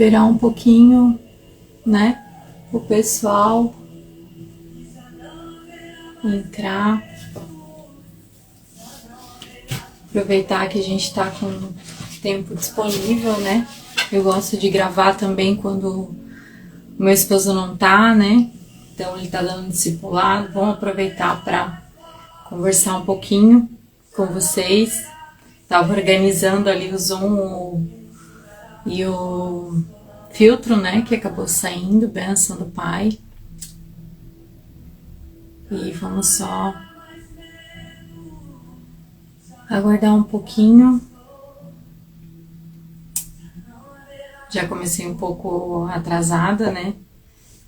esperar um pouquinho, né, o pessoal entrar. Aproveitar que a gente tá com tempo disponível, né? Eu gosto de gravar também quando o meu esposo não tá, né? Então ele tá dando discipulado. Vamos aproveitar para conversar um pouquinho com vocês. Tava organizando ali o Zoom e o filtro, né? Que acabou saindo, bênção do Pai. E vamos só aguardar um pouquinho. Já comecei um pouco atrasada, né?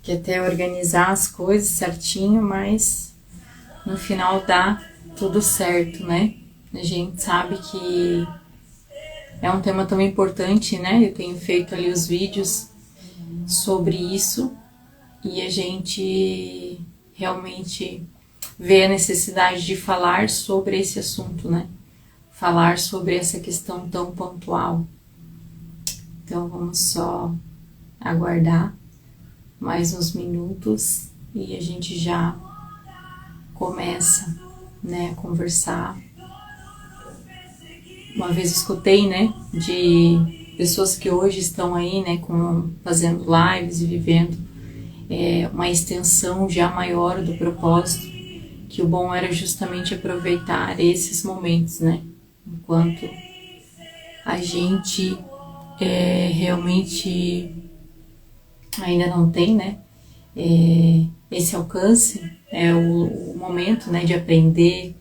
Que até organizar as coisas certinho, mas no final dá tudo certo, né? A gente sabe que é um tema tão importante, né? Eu tenho feito ali os vídeos sobre isso e a gente realmente vê a necessidade de falar sobre esse assunto, né? Falar sobre essa questão tão pontual. Então vamos só aguardar mais uns minutos e a gente já começa, né, a conversar. Uma vez escutei, né, de pessoas que hoje estão aí, né, fazendo lives e vivendo uma extensão já maior do propósito, que o bom era justamente aproveitar esses momentos, né, enquanto a gente realmente ainda não tem, né, esse alcance, o momento, né, de aprender,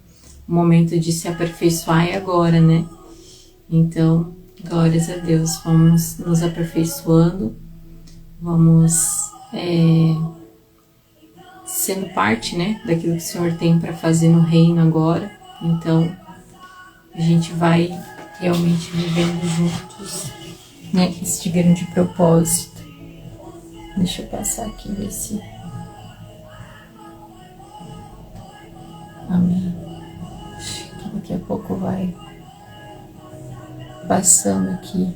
o momento de se aperfeiçoar é agora, né? Então, glórias a Deus, vamos nos aperfeiçoando, vamos sendo parte, né, daquilo que o Senhor tem para fazer no reino agora. Então, a gente vai realmente vivendo juntos, né, este grande propósito. Deixa eu passar aqui e ver se... Amém. Daqui a pouco vai passando aqui.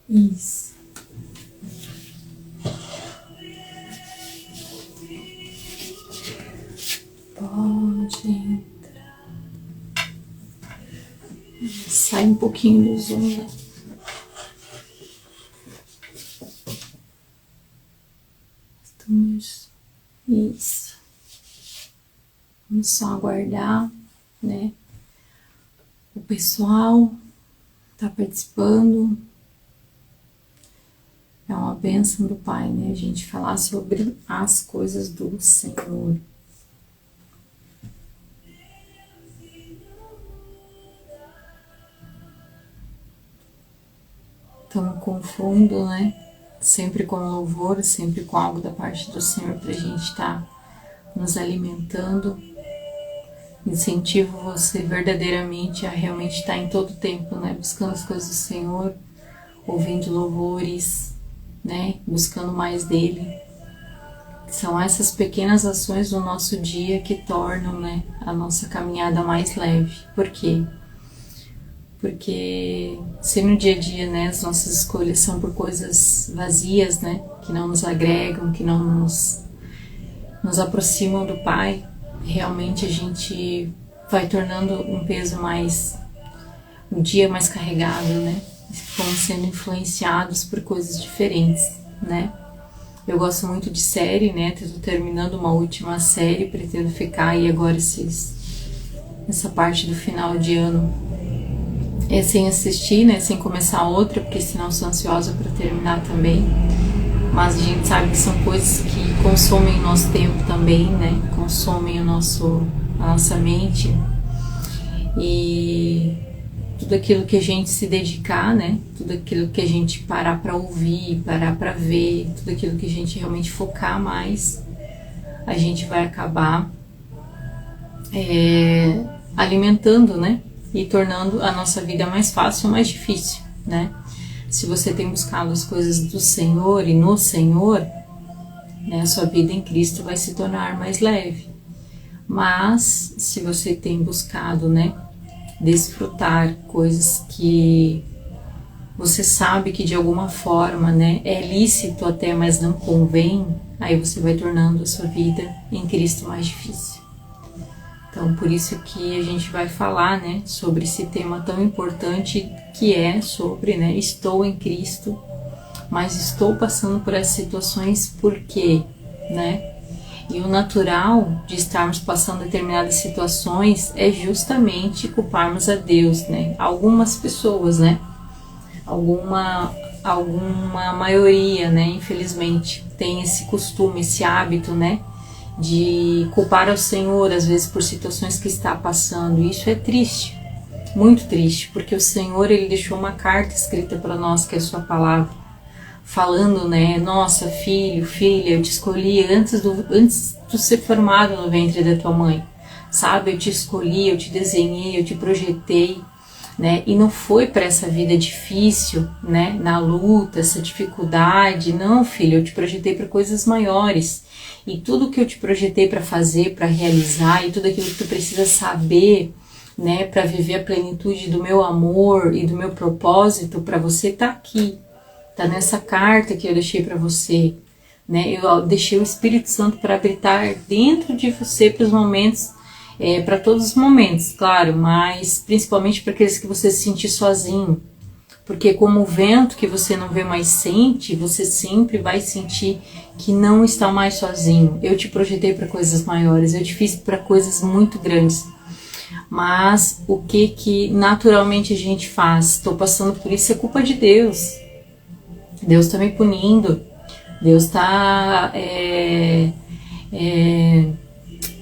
Isso. Pode entrar. Sai um pouquinho do Zoom, né? Isso. Vamos só aguardar, né? O pessoal tá participando. É uma bênção do Pai, né? A gente falar sobre as coisas do Senhor. Estamos com fundo, né? Sempre com louvor, sempre com algo da parte do Senhor pra gente estar nos alimentando. Incentivo você verdadeiramente a realmente estar em todo tempo, né? Buscando as coisas do Senhor, ouvindo louvores, né? Buscando mais dele. São essas pequenas ações do nosso dia que tornam, né, a nossa caminhada mais leve. Por quê? Porque se no dia a dia, né, as nossas escolhas são por coisas vazias, né, que não nos agregam, que não nos aproximam do Pai, realmente a gente vai tornando um peso mais, um dia mais carregado, né, vamos sendo influenciados por coisas diferentes, né. Eu gosto muito de série, né, tô terminando uma última série, pretendo ficar aí agora essa parte do final de ano sem assistir, né, sem começar outra, porque senão sou ansiosa para terminar também. Mas a gente sabe que são coisas que consomem o nosso tempo também, né, consomem a nossa mente. E tudo aquilo que a gente se dedicar, né, tudo aquilo que a gente parar para ouvir, parar para ver, tudo aquilo que a gente realmente focar mais, a gente vai acabar alimentando, né, e tornando a nossa vida mais fácil ou mais difícil, né? Se você tem buscado as coisas do Senhor e no Senhor, né, a sua vida em Cristo vai se tornar mais leve. Mas, se você tem buscado, né, desfrutar coisas que você sabe que de alguma forma, né, é lícito até, mas não convém, aí você vai tornando a sua vida em Cristo mais difícil. Então, por isso que a gente vai falar, né, sobre esse tema tão importante que é sobre, né, estou em Cristo, mas estou passando por essas situações por quê, né? E o natural de estarmos passando determinadas situações é justamente culparmos a Deus, né? Algumas pessoas, né? Alguma maioria, né? Infelizmente, tem esse costume, esse hábito, né? De culpar ao Senhor, às vezes, por situações que está passando. E isso é triste, muito triste, porque o Senhor, Ele deixou uma carta escrita para nós, que é a sua palavra, falando, né, nossa, filho, filha, eu te escolhi antes de ser formado no ventre da tua mãe, sabe, eu te escolhi, eu te desenhei, eu te projetei, né, e não foi para essa vida difícil, né, na luta, essa dificuldade, não, filho, eu te projetei para coisas maiores, e tudo que eu te projetei para fazer, para realizar, e tudo aquilo que tu precisa saber, né, para viver a plenitude do meu amor e do meu propósito, para você tá aqui. Tá nessa carta que eu deixei para você, né? Eu deixei o Espírito Santo para habitar dentro de você para os momentos, para todos os momentos, claro, mas principalmente para aqueles que você se sentir sozinho. Porque como o vento que você não vê mais sente, você sempre vai sentir que não está mais sozinho. Eu te projetei para coisas maiores, eu te fiz para coisas muito grandes. Mas o que naturalmente a gente faz? Estou passando por isso, é culpa de Deus. Deus está me punindo, Deus está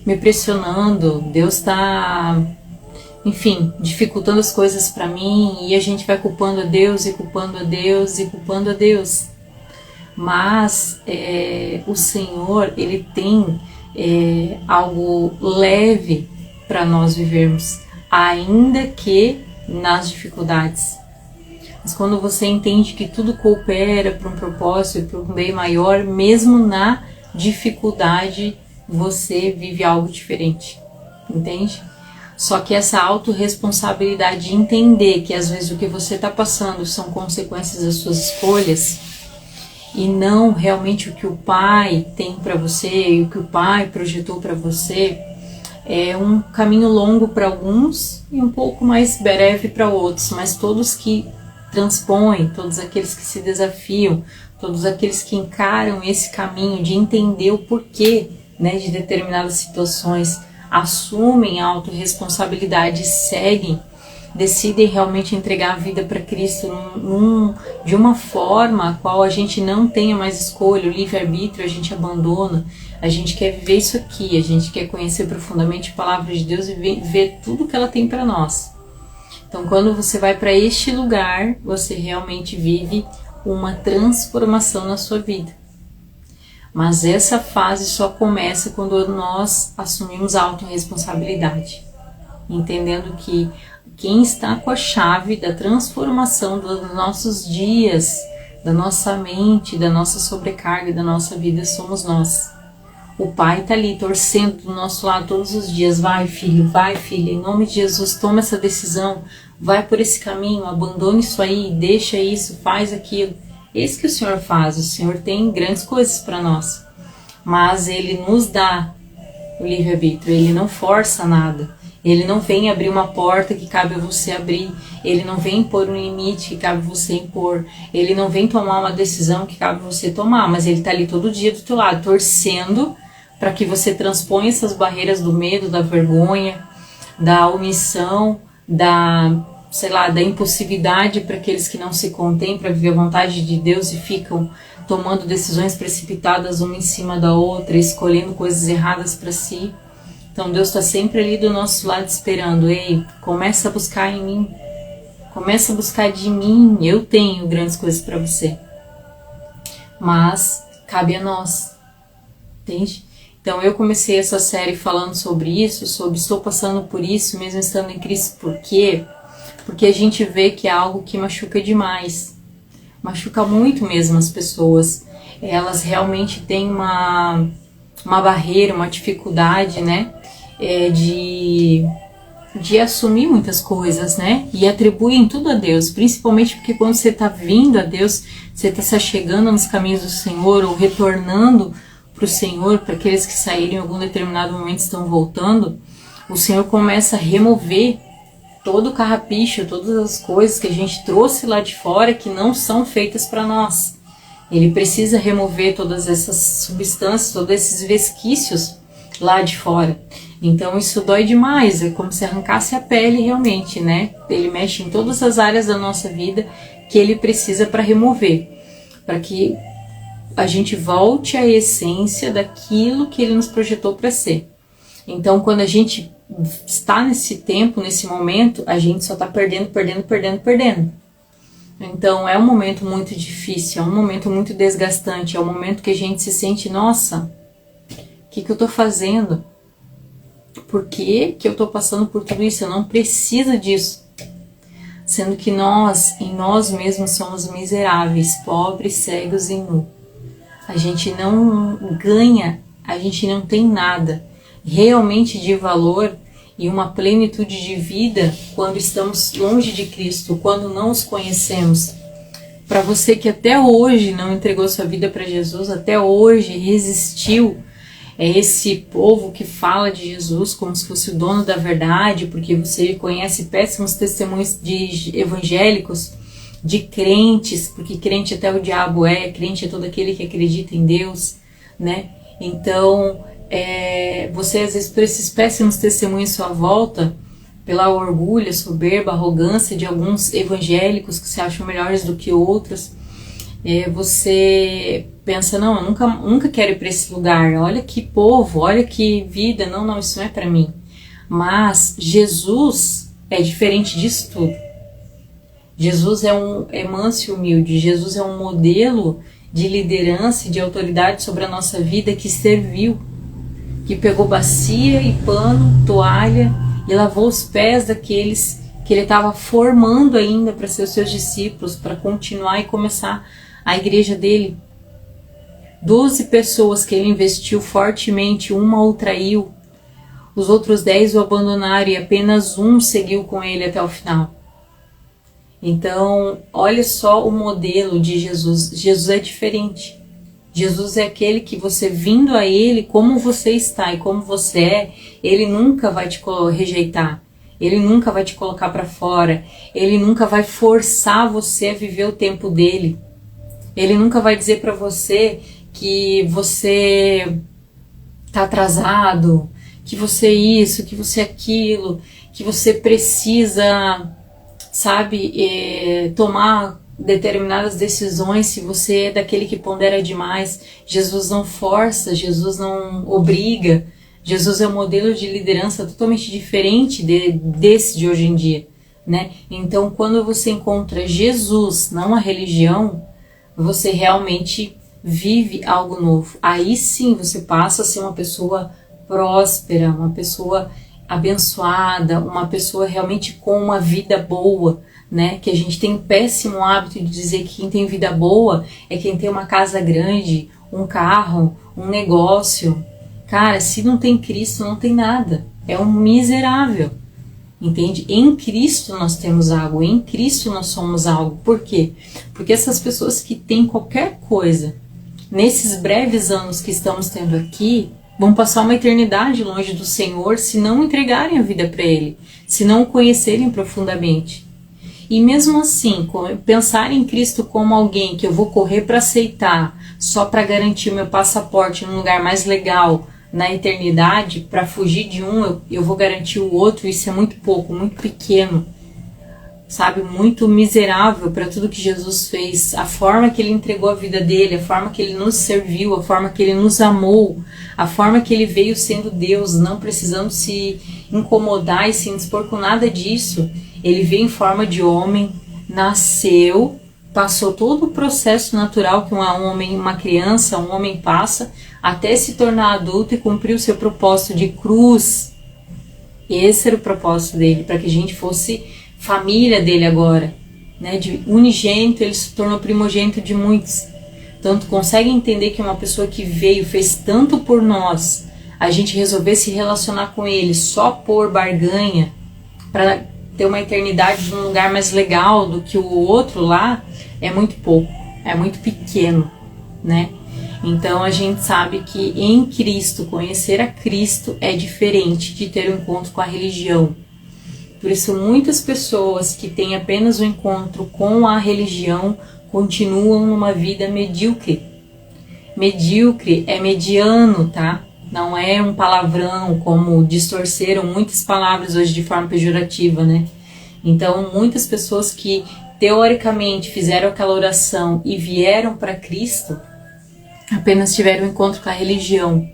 me pressionando, Deus está, enfim, dificultando as coisas para mim, e a gente vai culpando a Deus e culpando a Deus e culpando a Deus. Mas o Senhor, Ele tem algo leve para nós vivermos, ainda que nas dificuldades. Mas quando você entende que tudo coopera para um propósito e para um bem maior, mesmo na dificuldade, você vive algo diferente, entende? Só que essa autorresponsabilidade de entender que às vezes o que você está passando são consequências das suas escolhas e não realmente o que o Pai tem para você e o que o Pai projetou para você, é um caminho longo para alguns e um pouco mais breve para outros, mas todos que transpõem, todos aqueles que se desafiam, todos aqueles que encaram esse caminho de entender o porquê, né, de determinadas situações, assumem a autorresponsabilidade e seguem, decidem realmente entregar a vida para Cristo de uma forma a qual a gente não tenha mais escolha, o livre-arbítrio a gente abandona, a gente quer viver isso aqui, a gente quer conhecer profundamente a palavra de Deus e ver tudo que ela tem para nós. Então, quando você vai para este lugar, você realmente vive uma transformação na sua vida. Mas essa fase só começa quando nós assumimos a autorresponsabilidade, entendendo que quem está com a chave da transformação dos nossos dias, da nossa mente, da nossa sobrecarga, da nossa vida, somos nós. O Pai está ali torcendo do nosso lado todos os dias. Vai, filho, vai, filha, em nome de Jesus, toma essa decisão, vai por esse caminho, abandone isso aí, deixa isso, faz aquilo. Esse que o Senhor faz, o Senhor tem grandes coisas para nós, mas Ele nos dá o livre-arbítrio, Ele não força nada, Ele não vem abrir uma porta que cabe a você abrir, Ele não vem impor um limite que cabe a você impor, Ele não vem tomar uma decisão que cabe a você tomar, mas Ele está ali todo dia do teu lado, torcendo para que você transponha essas barreiras do medo, da vergonha, da omissão, da impossibilidade para aqueles que não se contêm para viver a vontade de Deus e ficam tomando decisões precipitadas uma em cima da outra, escolhendo coisas erradas para si. Então Deus está sempre ali do nosso lado esperando. Ei, começa a buscar em mim, começa a buscar de mim, eu tenho grandes coisas para você. Mas cabe a nós, entende? Então eu comecei essa série falando sobre isso, sobre estou passando por isso, mesmo estando em Cristo. Por quê? Porque a gente vê que é algo que machuca demais, machuca muito mesmo as pessoas. Elas realmente têm uma barreira, uma dificuldade, né, de de assumir muitas coisas, né? E atribuem tudo a Deus, principalmente porque quando você está vindo a Deus, você está se achegando nos caminhos do Senhor ou retornando para o Senhor, para aqueles que saíram em algum determinado momento e estão voltando, o Senhor começa a remover todo o carrapicho, todas as coisas que a gente trouxe lá de fora que não são feitas para nós. Ele precisa remover todas essas substâncias, todos esses vesquícios lá de fora. Então isso dói demais, é como se arrancasse a pele realmente, né? Ele mexe em todas as áreas da nossa vida que ele precisa para remover, para que a gente volte à essência daquilo que ele nos projetou para ser. Então quando a gente está nesse tempo, nesse momento, a gente só está perdendo. Então é um momento muito difícil, é um momento muito desgastante, é um momento que a gente se sente, nossa, o que eu estou fazendo? Por que eu estou passando por tudo isso? Eu não preciso disso. Sendo que nós, em nós mesmos, somos miseráveis, pobres, cegos e nus. A gente não ganha, a gente não tem nada realmente de valor e uma plenitude de vida quando estamos longe de Cristo, quando não os conhecemos. Para você que até hoje não entregou sua vida para Jesus, até hoje resistiu, é esse povo que fala de Jesus como se fosse o dono da verdade, porque você conhece péssimos testemunhos de evangélicos, de crentes, porque crente até o diabo crente é todo aquele que acredita em Deus, né? Então, você às vezes por esses péssimos testemunhos à sua volta, pela orgulho, soberba, arrogância de alguns evangélicos que se acham melhores do que outros, você pensa, não, eu nunca quero ir para esse lugar, olha que povo, olha que vida, não, isso não é para mim. Mas Jesus é diferente disso tudo. Jesus é manso e humilde, Jesus é um modelo de liderança e de autoridade sobre a nossa vida que serviu, que pegou bacia e pano, toalha e lavou os pés daqueles que ele estava formando ainda para ser os seus discípulos, para continuar e começar a igreja dele. 12 pessoas que ele investiu fortemente, uma o traiu, os outros 10 o abandonaram e apenas um seguiu com ele até o final. Então, olha só o modelo de Jesus. Jesus é diferente. Jesus é aquele que você vindo a ele, como você está e como você ele nunca vai te rejeitar. Ele nunca vai te colocar para fora. Ele nunca vai forçar você a viver o tempo dele. Ele nunca vai dizer para você que você está atrasado, que você isso, que você aquilo, que você precisa, tomar determinadas decisões se você é daquele que pondera demais. Jesus não força, Jesus não obriga. Jesus é um modelo de liderança totalmente diferente desse de hoje em dia, né? Então, quando você encontra Jesus, não a religião, você realmente vive algo novo. Aí sim você passa a ser uma pessoa próspera, uma pessoa abençoada, uma pessoa realmente com uma vida boa, né? Que a gente tem um péssimo hábito de dizer que quem tem vida boa é quem tem uma casa grande, um carro, um negócio. Cara, se não tem Cristo, não tem nada. É um miserável. Entende? Em Cristo nós temos algo, em Cristo nós somos algo. Por quê? Porque essas pessoas que têm qualquer coisa, nesses breves anos que estamos tendo aqui, vão passar uma eternidade longe do Senhor se não entregarem a vida para Ele, se não o conhecerem profundamente. E mesmo assim, pensar em Cristo como alguém que eu vou correr para aceitar, só para garantir o meu passaporte num lugar mais legal, na eternidade, para fugir de um, eu vou garantir o outro, isso é muito pouco, muito pequeno, sabe, muito miserável para tudo que Jesus fez, a forma que ele entregou a vida dele, a forma que ele nos serviu, a forma que ele nos amou, a forma que ele veio sendo Deus, não precisando se incomodar e se indispor com nada disso. Ele veio em forma de homem, nasceu, passou todo o processo natural que uma criança, um homem passa, até se tornar adulto e cumprir o seu propósito de cruz. Esse era o propósito dele, para que a gente fosse família dele agora, né? De unigênito, ele se tornou primogênito de muitos. Então, tu consegue entender que uma pessoa que veio, fez tanto por nós, a gente resolver se relacionar com ele só por barganha, para ter uma eternidade num lugar mais legal do que o outro lá, é muito pouco, é muito pequeno, né? Então a gente sabe que em Cristo, conhecer a Cristo é diferente de ter um encontro com a religião. Por isso muitas pessoas que têm apenas um encontro com a religião continuam numa vida medíocre. Medíocre é mediano, tá? Não é um palavrão, como distorceram muitas palavras hoje de forma pejorativa, né? Então muitas pessoas que teoricamente fizeram aquela oração e vieram para Cristo, apenas tiveram um encontro com a religião,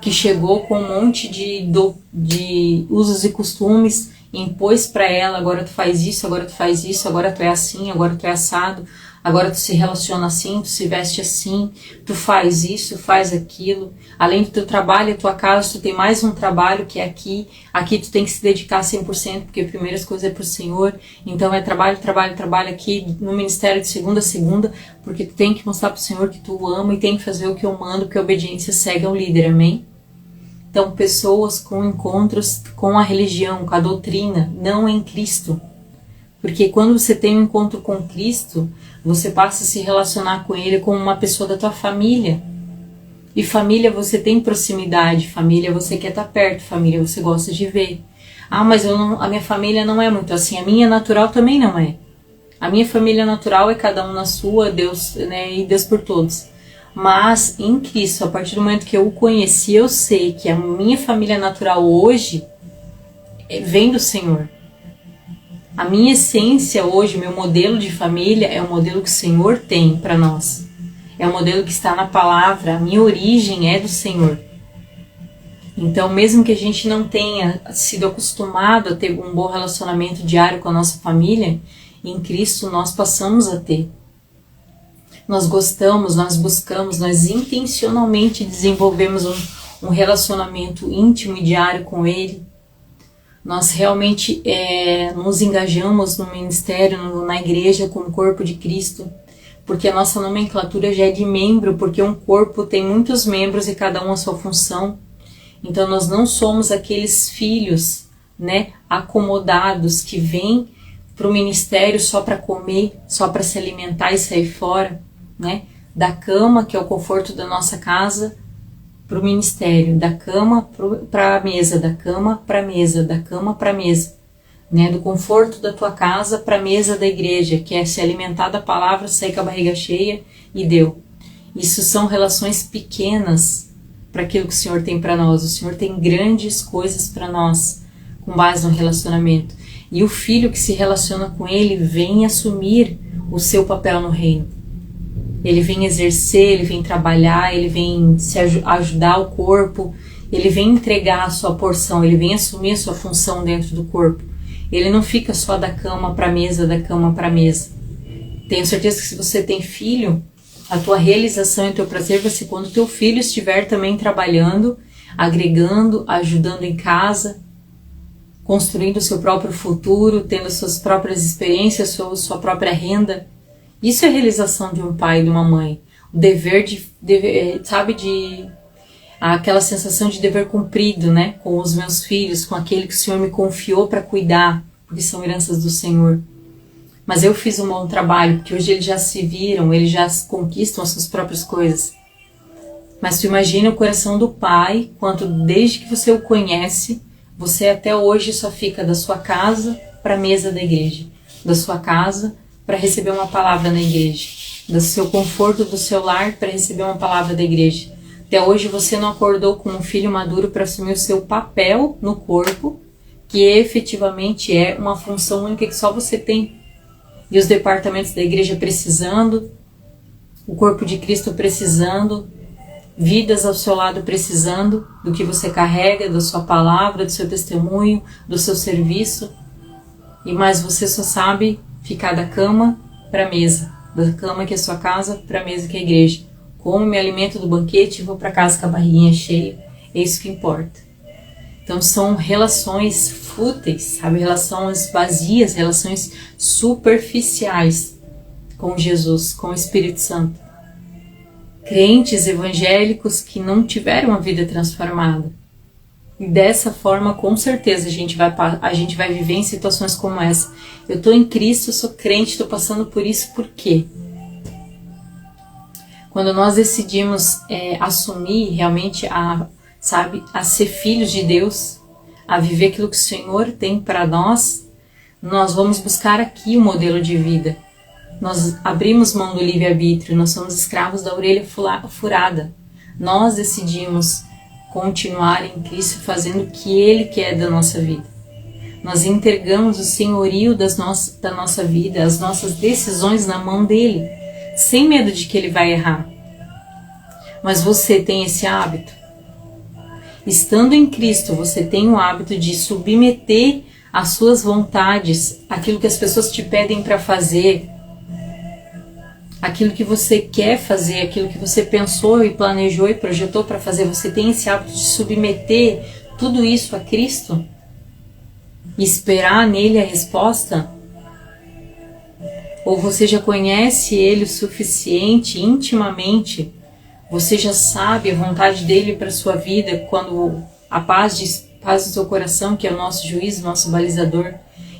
que chegou com um monte de usos e costumes, impôs para ela, agora tu faz isso, agora tu faz isso, agora tu é assim, agora tu é assado, agora tu se relaciona assim, tu se veste assim, tu faz isso, faz aquilo. Além do teu trabalho, a tua casa, tu tem mais um trabalho que é aqui. Aqui tu tem que se dedicar 100%, porque a primeira coisa é pro Senhor. Então é trabalho, trabalho, trabalho aqui no ministério de segunda a segunda, porque tu tem que mostrar pro Senhor que tu o ama e tem que fazer o que eu mando, porque a obediência segue ao líder, amém? Então pessoas com encontros com a religião, com a doutrina, não em Cristo. Porque quando você tem um encontro com Cristo, você passa a se relacionar com Ele como uma pessoa da tua família. E família você tem proximidade, família você quer estar perto, família você gosta de ver. Ah, mas a minha família não é muito assim, a minha natural também não é. A minha família natural é cada um na sua, Deus, né, e Deus por todos. Mas em Cristo, a partir do momento que eu o conheci, eu sei que a minha família natural hoje vem do Senhor. A minha essência hoje, meu modelo de família é o modelo que o Senhor tem para nós. É o modelo que está na palavra, a minha origem é do Senhor. Então, mesmo que a gente não tenha sido acostumado a ter um bom relacionamento diário com a nossa família, em Cristo nós passamos a ter. Nós gostamos, nós buscamos, nós intencionalmente desenvolvemos um relacionamento íntimo e diário com Ele. Nós realmente nos engajamos no ministério, na igreja, como corpo de Cristo, porque a nossa nomenclatura já é de membro, porque um corpo tem muitos membros e cada um a sua função. Então nós não somos aqueles filhos, né, acomodados que vêm para o ministério só para comer, só para se alimentar e sair fora, né, da cama, que é o conforto da nossa casa, para o ministério, da cama para a mesa, da cama para a mesa, da cama para a mesa, né? Do conforto da tua casa para a mesa da igreja, que é se alimentar da palavra, sair com a barriga cheia e deu. Isso são relações pequenas para aquilo que o Senhor tem para nós. O Senhor tem grandes coisas para nós, com base no relacionamento. E o filho que se relaciona com Ele vem assumir o seu papel no reino. Ele vem exercer, ele vem trabalhar, ele vem se ajudar o corpo, ele vem entregar a sua porção, ele vem assumir a sua função dentro do corpo. Ele não fica só da cama para a mesa, da cama para a mesa. Tenho certeza que se você tem filho, a tua realização e o teu prazer vai ser quando o teu filho estiver também trabalhando, agregando, ajudando em casa, construindo o seu próprio futuro, tendo as suas próprias experiências, sua própria renda. Isso é a realização de um pai e de uma mãe. O dever aquela sensação de dever cumprido, né? Com os meus filhos, com aquele que o Senhor me confiou para cuidar, porque são heranças do Senhor. Mas eu fiz um bom trabalho, porque hoje eles já se viram, eles já conquistam as suas próprias coisas. Mas tu imagina o coração do pai, quanto desde que você o conhece, você até hoje só fica da sua casa para a mesa da igreja, da sua casa para receber uma palavra na igreja, do seu conforto do seu lar para receber uma palavra da igreja. Até hoje você não acordou com um filho maduro para assumir o seu papel no corpo, que efetivamente é uma função única que só você tem. E os departamentos da igreja precisando, o corpo de Cristo precisando, vidas ao seu lado precisando do que você carrega, da sua palavra, do seu testemunho, do seu serviço. E mais você só sabe ficar da cama para a mesa, da cama que é a sua casa para a mesa que é a igreja. Como me alimento do banquete e vou para casa com a barriguinha cheia. É isso que importa. Então são relações fúteis, sabe? Relações vazias, relações superficiais com Jesus, com o Espírito Santo. Crentes evangélicos que não tiveram a vida transformada. E dessa forma, com certeza, a gente vai viver em situações como essa. Eu estou em Cristo, eu sou crente, estou passando por isso, por quê? Quando nós decidimos assumir realmente a ser filhos de Deus, a viver aquilo que o Senhor tem para nós, nós vamos buscar aqui o modelo de vida. Nós abrimos mão do livre-arbítrio, nós somos escravos da orelha furada. Nós decidimos continuar em Cristo fazendo o que Ele quer da nossa vida. Nós entregamos o senhorio da nossa vida, as nossas decisões na mão dEle, sem medo de que Ele vai errar. Mas você tem esse hábito? Estando em Cristo, você tem o hábito de submeter as suas vontades, aquilo que as pessoas te pedem para fazer, aquilo que você quer fazer, aquilo que você pensou e planejou e projetou para fazer. Você tem esse hábito de submeter tudo isso a Cristo e esperar nele a resposta? Ou você já conhece Ele o suficiente intimamente? Você já sabe a vontade dele para sua vida, quando a paz do seu coração, que é o nosso juiz, o nosso balizador,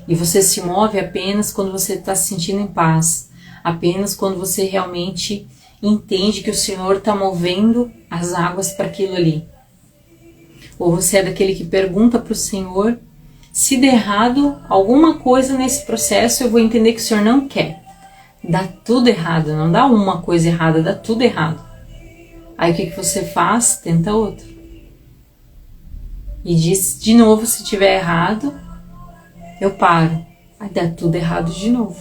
e você se move apenas quando você está se sentindo em paz, apenas quando você realmente entende que o Senhor está movendo as águas para aquilo ali. Ou você é daquele que pergunta para o Senhor: se der errado alguma coisa nesse processo, eu vou entender que o Senhor não quer. Dá tudo errado, não dá uma coisa errada, dá tudo errado. Aí o que você faz? Tenta outro. E diz de novo, se tiver errado, eu paro. Aí dá tudo errado de novo.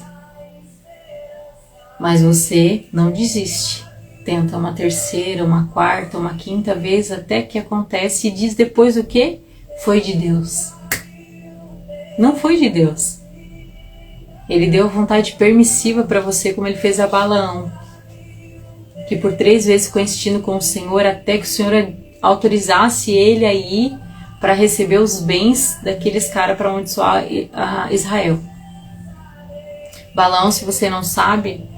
Mas você não desiste. Tenta uma terceira, uma quarta, uma quinta vez, até que acontece, e diz depois o quê? Foi de Deus. Não foi de Deus. Ele deu vontade permissiva para você, como ele fez a Balaão, que por 3 vezes ficou insistindo com o Senhor, até que o Senhor autorizasse ele a ir para receber os bens daqueles caras para amaldiçoar Israel. Balaão, se você não sabe,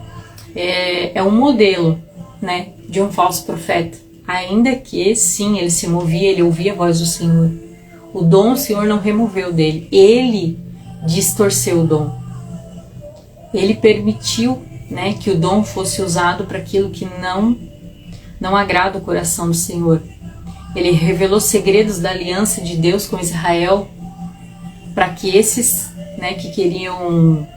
é um modelo, né, de um falso profeta. Ainda que, sim, ele se movia, ele ouvia a voz do Senhor. O dom o Senhor não removeu dele. Ele distorceu o dom. Ele permitiu, né, que o dom fosse usado para aquilo que não agrada o coração do Senhor. Ele revelou segredos da aliança de Deus com Israel para que esses, né, que queriam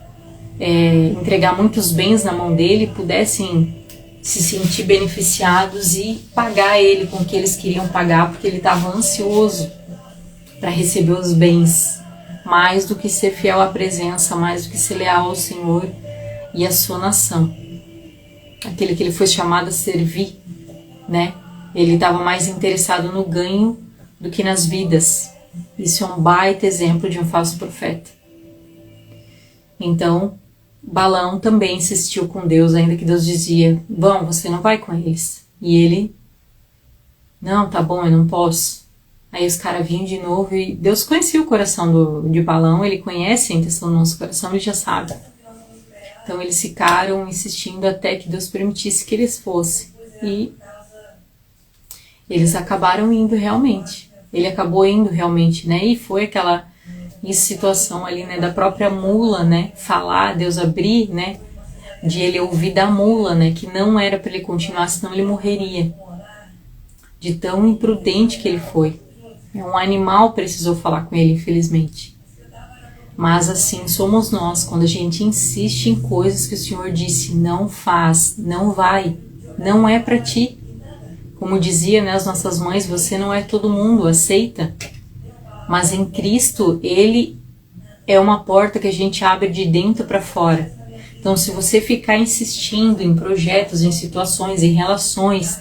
entregar muitos bens na mão dele pudessem se sentir beneficiados e pagar ele com o que eles queriam pagar, porque ele estava ansioso para receber os bens, mais do que ser fiel à presença, mais do que ser leal ao Senhor e à sua nação, aquele que ele foi chamado a servir, né? Ele estava mais interessado no ganho do que nas vidas. Isso é um baita exemplo de um falso profeta. Então, Balaão também insistiu com Deus, ainda que Deus dizia: bom, você não vai com eles. E ele: não, tá bom, eu não posso. Aí os caras vinham de novo, e Deus conhecia o coração de Balaão, ele conhece a intenção do nosso coração, ele já sabe. Então eles ficaram insistindo até que Deus permitisse que eles fossem. E eles acabaram indo realmente. Ele acabou indo realmente, né? E foi aquela situação ali, né, da própria mula, né, falar, Deus abrir, né, de ele ouvir da mula, né, que não era para ele continuar, senão ele morreria. De tão imprudente que ele foi. Um animal precisou falar com ele, infelizmente. Mas assim somos nós, quando a gente insiste em coisas que o Senhor disse: não faz, não vai, não é para ti. Como dizia, né, as nossas mães: você não é todo mundo, aceita. Mas em Cristo, Ele é uma porta que a gente abre de dentro para fora. Então, se você ficar insistindo em projetos, em situações, em relações,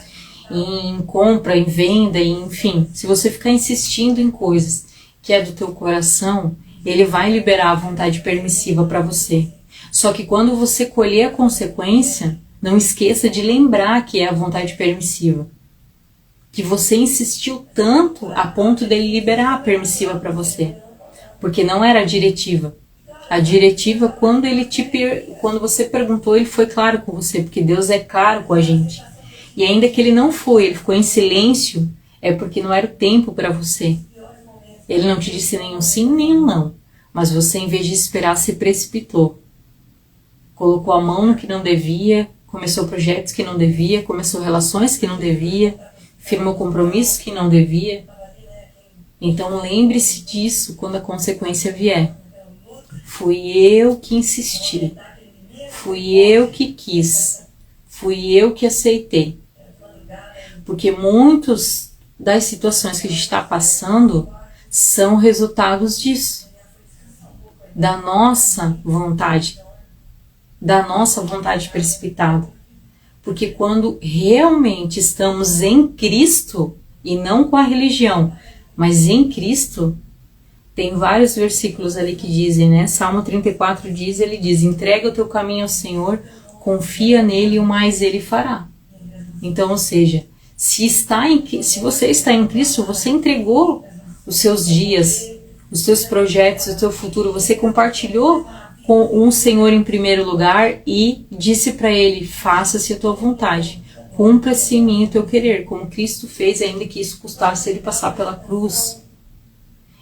em compra, em venda, enfim, se você ficar insistindo em coisas que é do teu coração, Ele vai liberar a vontade permissiva para você. Só que quando você colher a consequência, não esqueça de lembrar que é a vontade permissiva. Que você insistiu tanto a ponto dele liberar a permissiva para você. Porque não era a diretiva. A diretiva, quando você perguntou, ele foi claro com você, porque Deus é claro com a gente. E ainda que ele não foi, ele ficou em silêncio, é porque não era o tempo para você. Ele não te disse nenhum sim, nem um não. Mas você, em vez de esperar, se precipitou. Colocou a mão no que não devia, começou projetos que não devia, começou relações que não devia, firmou compromissos que não devia. Então lembre-se disso quando a consequência vier. Fui eu que insisti, fui eu que quis, fui eu que aceitei. Porque muitas das situações que a gente está passando são resultados disso. Da nossa vontade precipitada. Porque quando realmente estamos em Cristo, e não com a religião, mas em Cristo, tem vários versículos ali que dizem, né? Salmo 34 diz, ele diz, entrega o teu caminho ao Senhor, confia nele e o mais ele fará. Então, ou seja, se você está em Cristo, você entregou os seus dias, os seus projetos, o teu futuro, você compartilhou com um Senhor em primeiro lugar e disse para ele, faça-se a tua vontade, cumpra-se em mim o teu querer, como Cristo fez, ainda que isso custasse ele passar pela cruz.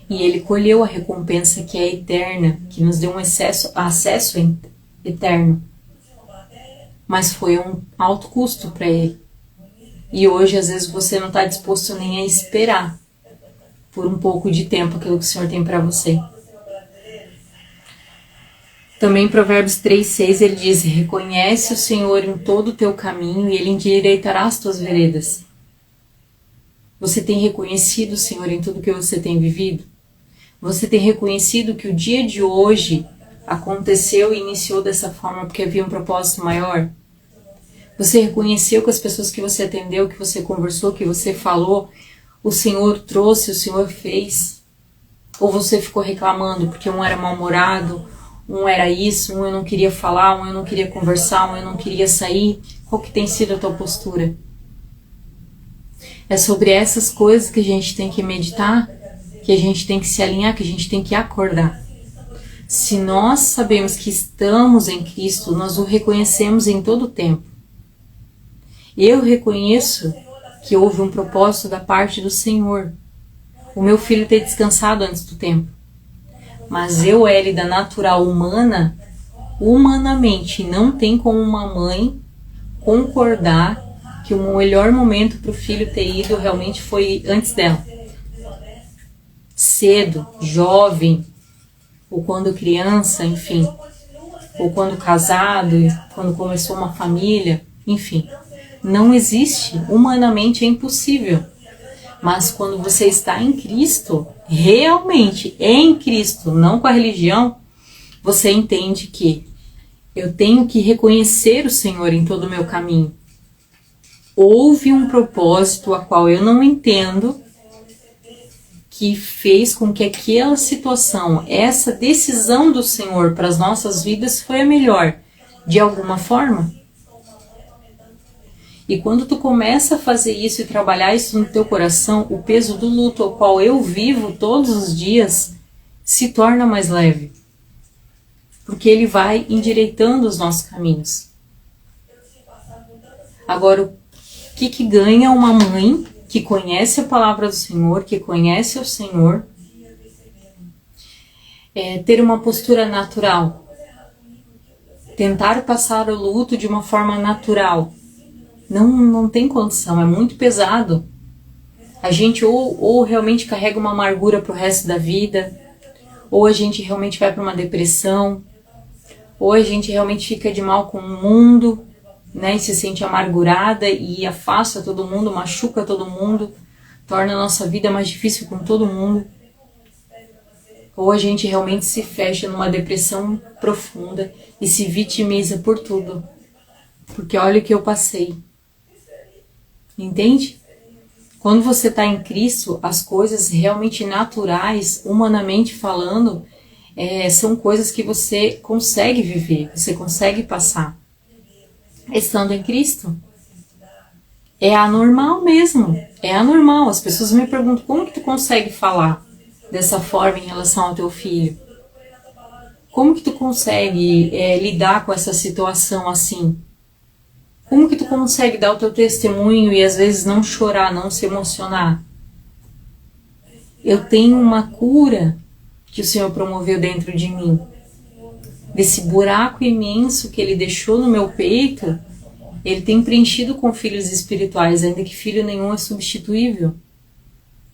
E ele colheu a recompensa que é eterna, que nos deu um acesso eterno. Mas foi um alto custo para ele. E hoje, às vezes, você não está disposto nem a esperar por um pouco de tempo aquilo que o Senhor tem para você. Também em Provérbios 3,6 ele diz, reconhece o Senhor em todo o teu caminho e ele endireitará as tuas veredas. Você tem reconhecido o Senhor em tudo que você tem vivido? Você tem reconhecido que o dia de hoje aconteceu e iniciou dessa forma porque havia um propósito maior? Você reconheceu que as pessoas que você atendeu, que você conversou, que você falou, o Senhor trouxe, o Senhor fez? Ou você ficou reclamando porque um era mal-humorado, um era isso, um eu não queria falar, um eu não queria conversar, um eu não queria sair? Qual que tem sido a tua postura? É sobre essas coisas que a gente tem que meditar, que a gente tem que se alinhar, que a gente tem que acordar. Se nós sabemos que estamos em Cristo, nós o reconhecemos em todo o tempo. Eu reconheço que houve um propósito da parte do Senhor. O meu filho ter descansado antes do tempo. Mas eu, Hélida, natural humana, humanamente, não tem como uma mãe concordar que o melhor momento para o filho ter ido realmente foi antes dela. Cedo, jovem, ou quando criança, enfim. Ou quando casado, quando começou uma família, enfim. Não existe, humanamente é impossível. Mas quando você está em Cristo, realmente em Cristo, não com a religião, você entende que eu tenho que reconhecer o Senhor em todo o meu caminho. Houve um propósito a qual eu não entendo, que fez com que aquela situação, essa decisão do Senhor para as nossas vidas foi a melhor, de alguma forma. E quando tu começa a fazer isso e trabalhar isso no teu coração, o peso do luto ao qual eu vivo todos os dias se torna mais leve. Porque ele vai endireitando os nossos caminhos. Agora, o que ganha uma mãe que conhece a palavra do Senhor, que conhece o Senhor? É ter uma postura natural. Tentar passar o luto de uma forma natural. Não tem condição, é muito pesado. A gente ou realmente carrega uma amargura pro resto da vida, ou a gente realmente vai para uma depressão, ou a gente realmente fica de mal com o mundo, né, e se sente amargurada e afasta todo mundo, machuca todo mundo, torna a nossa vida mais difícil com todo mundo. Ou a gente realmente se fecha numa depressão profunda e se vitimiza por tudo. Porque olha o que eu passei. Entende? Quando você está em Cristo, as coisas realmente naturais, humanamente falando, são coisas que você consegue viver, você consegue passar. Estando em Cristo. É anormal mesmo. É anormal. As pessoas me perguntam, como que tu consegue falar dessa forma em relação ao teu filho? Como que tu consegue lidar com essa situação assim? Como que tu consegue dar o teu testemunho e às vezes não chorar, não se emocionar? eu tenho uma cura que o Senhor promoveu dentro de mim. Desse buraco imenso que Ele deixou no meu peito, Ele tem preenchido com filhos espirituais, ainda que filho nenhum é substituível.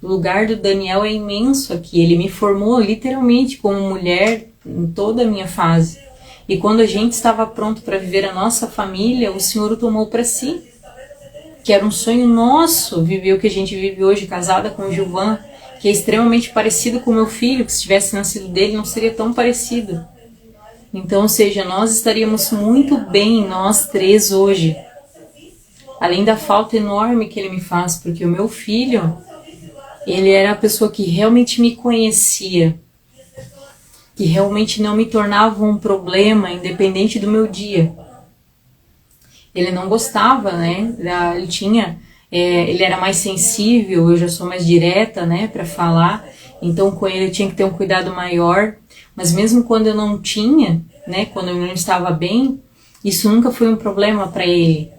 O lugar do Daniel é imenso aqui. Ele me formou literalmente como mulher em toda a minha fase. E quando a gente estava pronto para viver a nossa família, o Senhor o tomou para si. Que era um sonho nosso viver o que a gente vive hoje, casada com o Gilvan, que é extremamente parecido com o meu filho, que se tivesse nascido dele não seria tão parecido. Então, ou seja, nós estaríamos muito bem, nós três hoje. Além da falta enorme que ele me faz, porque o meu filho, ele era a pessoa que realmente me conhecia, que realmente não me tornava um problema, independente do meu dia. Ele não gostava, né? Ele era mais sensível, eu já sou mais direta, né, para falar. Então, com ele eu tinha que ter um cuidado maior. Mas mesmo quando eu não tinha, né, quando eu não estava bem, isso nunca foi um problema para ele.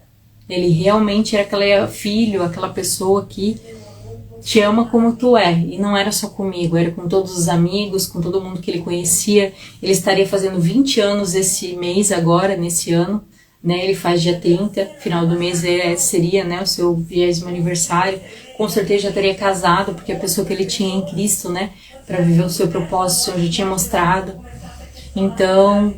Ele realmente era aquele filho, aquela pessoa que te ama como tu é. E não era só comigo, era com todos os amigos, com todo mundo que ele conhecia. Ele estaria fazendo 20 anos esse mês agora, nesse ano. Né, ele faz dia 30, final do mês seria, né, o seu 20º aniversário. Com certeza já teria casado, porque a pessoa que ele tinha em Cristo, né, para viver o seu propósito, o Senhor já tinha mostrado. Então,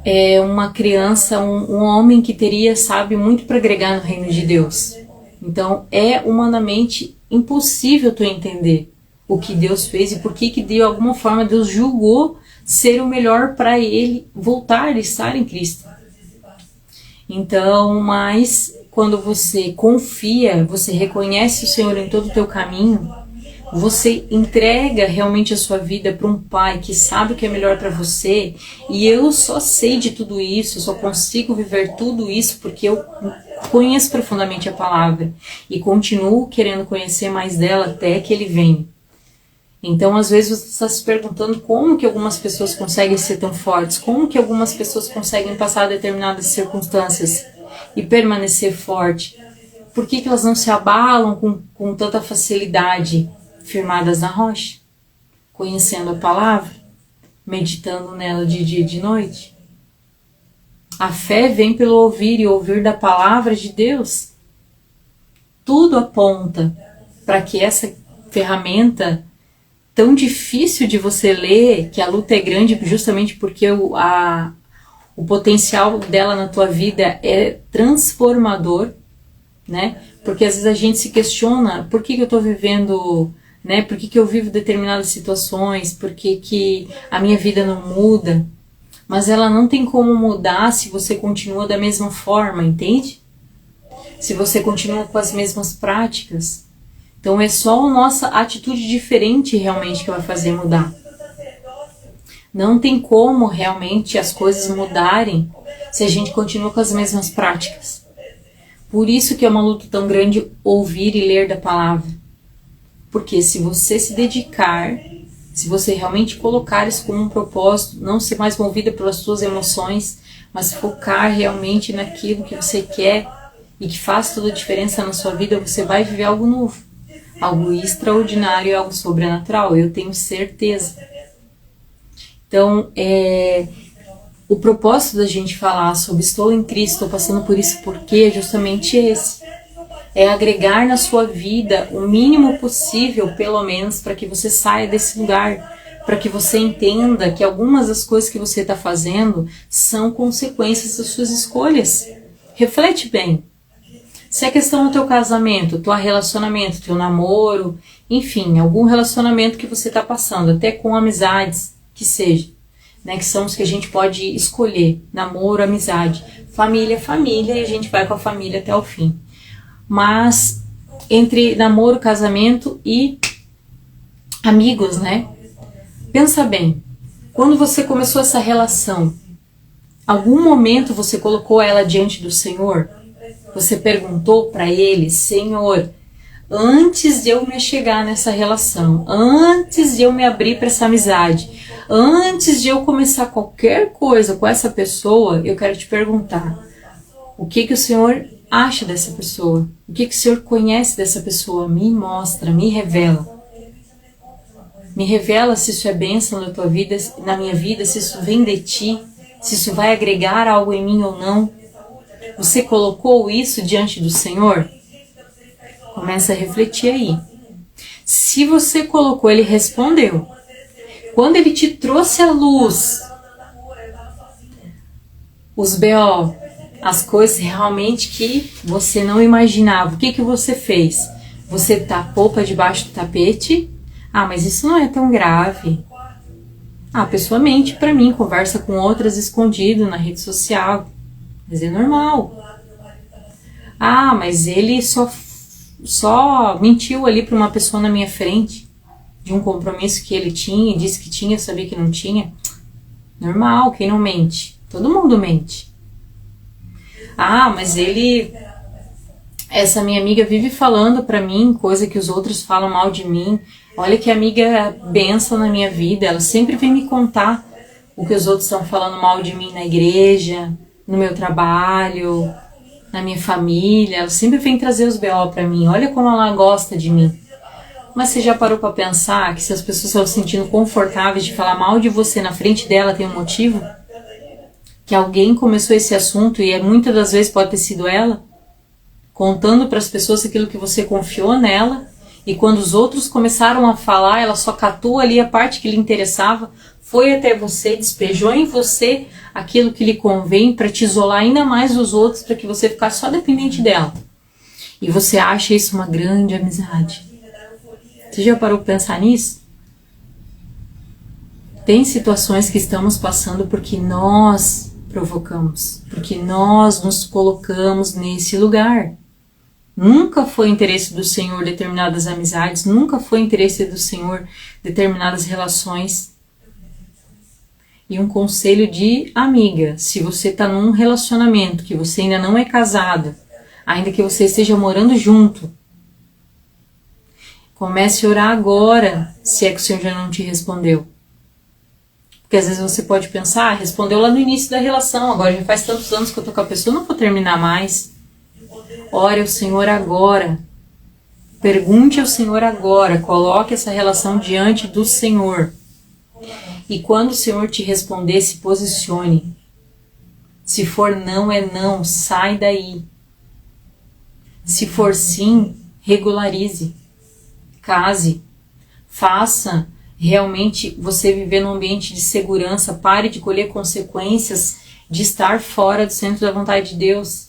é uma criança, um homem que teria, sabe, muito para agregar no reino de Deus. Então, é humanamente impossível tu entender o que Deus fez e por que de alguma forma Deus julgou ser o melhor para ele voltar e estar em Cristo. Então, mas quando você confia, você reconhece o Senhor em todo o teu caminho, você entrega realmente a sua vida para um Pai que sabe o que é melhor para você. E eu só sei de tudo isso, eu só consigo viver tudo isso porque eu conheço profundamente a palavra e continuo querendo conhecer mais dela até que Ele venha. Então, às vezes você está se perguntando como que algumas pessoas conseguem ser tão fortes, como que algumas pessoas conseguem passar determinadas circunstâncias e permanecer forte. Por que elas não se abalam com tanta facilidade, firmadas na rocha, conhecendo a palavra, meditando nela de dia e de noite? A fé vem pelo ouvir e ouvir da palavra de Deus. Tudo aponta para que essa ferramenta tão difícil de você ler, que a luta é grande justamente porque o potencial dela na tua vida é transformador, né? Porque às vezes a gente se questiona, por que eu estou vivendo, né? Por que eu vivo determinadas situações, por que a minha vida não muda? Mas ela não tem como mudar se você continua da mesma forma, entende? Se você continua com as mesmas práticas. Então é só a nossa atitude diferente realmente que vai fazer mudar. Não tem como realmente as coisas mudarem se a gente continua com as mesmas práticas. Por isso que é uma luta tão grande ouvir e ler da palavra. Porque se você se dedicar, se você realmente colocar isso como um propósito, não ser mais movida pelas suas emoções, mas focar realmente naquilo que você quer e que faz toda a diferença na sua vida, você vai viver algo novo. Algo extraordinário, algo sobrenatural, eu tenho certeza. Então, o propósito da gente falar sobre estou em Cristo, estou passando por isso porque é justamente esse. É agregar na sua vida o mínimo possível, pelo menos, para que você saia desse lugar. Para que você entenda que algumas das coisas que você está fazendo são consequências das suas escolhas. Reflete bem. Se é questão do teu casamento, teu relacionamento, teu namoro, enfim, algum relacionamento que você está passando, até com amizades, que seja, né, que são os que a gente pode escolher, namoro, amizade, família, e a gente vai com a família até o fim. Mas entre namoro, casamento e amigos, né? Pensa bem, quando você começou essa relação, algum momento você colocou ela diante do Senhor? Você perguntou para Ele, Senhor, antes de eu me chegar nessa relação, antes de eu me abrir para essa amizade, antes de eu começar qualquer coisa com essa pessoa, eu quero te perguntar, o que o Senhor acha dessa pessoa? O que o Senhor conhece dessa pessoa? Me mostra, me revela. Me revela se isso é bênção na tua vida, na minha vida, se isso vem de ti, se isso vai agregar algo em mim ou não. Você colocou isso diante do Senhor? Começa a refletir aí. Se você colocou, Ele respondeu. Quando Ele te trouxe à luz os BO, as coisas realmente que você não imaginava, o que você fez? Você tapou para debaixo do tapete? Ah, mas isso não é tão grave. Ah, a pessoa mente para mim, conversa com outras escondido na rede social. Mas é normal. Ah, mas ele só mentiu ali para uma pessoa na minha frente, de um compromisso que ele tinha, e disse que tinha, eu sabia que não tinha. Normal, quem não mente? Todo mundo mente. Ah, mas essa minha amiga vive falando pra mim coisa que os outros falam mal de mim. Olha que amiga benção na minha vida, ela sempre vem me contar o que os outros estão falando mal de mim na igreja, no meu trabalho, na minha família. Ela sempre vem trazer os BO pra mim. Olha como ela gosta de mim. Mas você já parou pra pensar que se as pessoas estão se sentindo confortáveis de falar mal de você na frente dela, tem um motivo? Que alguém começou esse assunto e muitas das vezes pode ter sido ela, contando para as pessoas aquilo que você confiou nela, e quando os outros começaram a falar, ela só catou ali a parte que lhe interessava, foi até você, despejou em você aquilo que lhe convém para te isolar ainda mais dos outros, para que você ficasse só dependente dela. E você acha isso uma grande amizade. Você já parou para pensar nisso? Tem situações que estamos passando porque nós provocamos, porque nós nos colocamos nesse lugar. Nunca foi interesse do Senhor determinadas amizades, nunca foi interesse do Senhor determinadas relações. E um conselho de amiga, se você está num relacionamento, que você ainda não é casado, ainda que você esteja morando junto, comece a orar agora, se é que o Senhor já não te respondeu. Porque às vezes você pode pensar, respondeu lá no início da relação, agora já faz tantos anos que eu tô com a pessoa, não vou terminar mais. Ore ao Senhor agora. Pergunte ao Senhor agora. Coloque essa relação diante do Senhor. E quando o Senhor te responder, se posicione. Se for não, é não. Sai daí. Se for sim, regularize. Case. Faça realmente você viver num ambiente de segurança. Pare de colher consequências de estar fora do centro da vontade de Deus.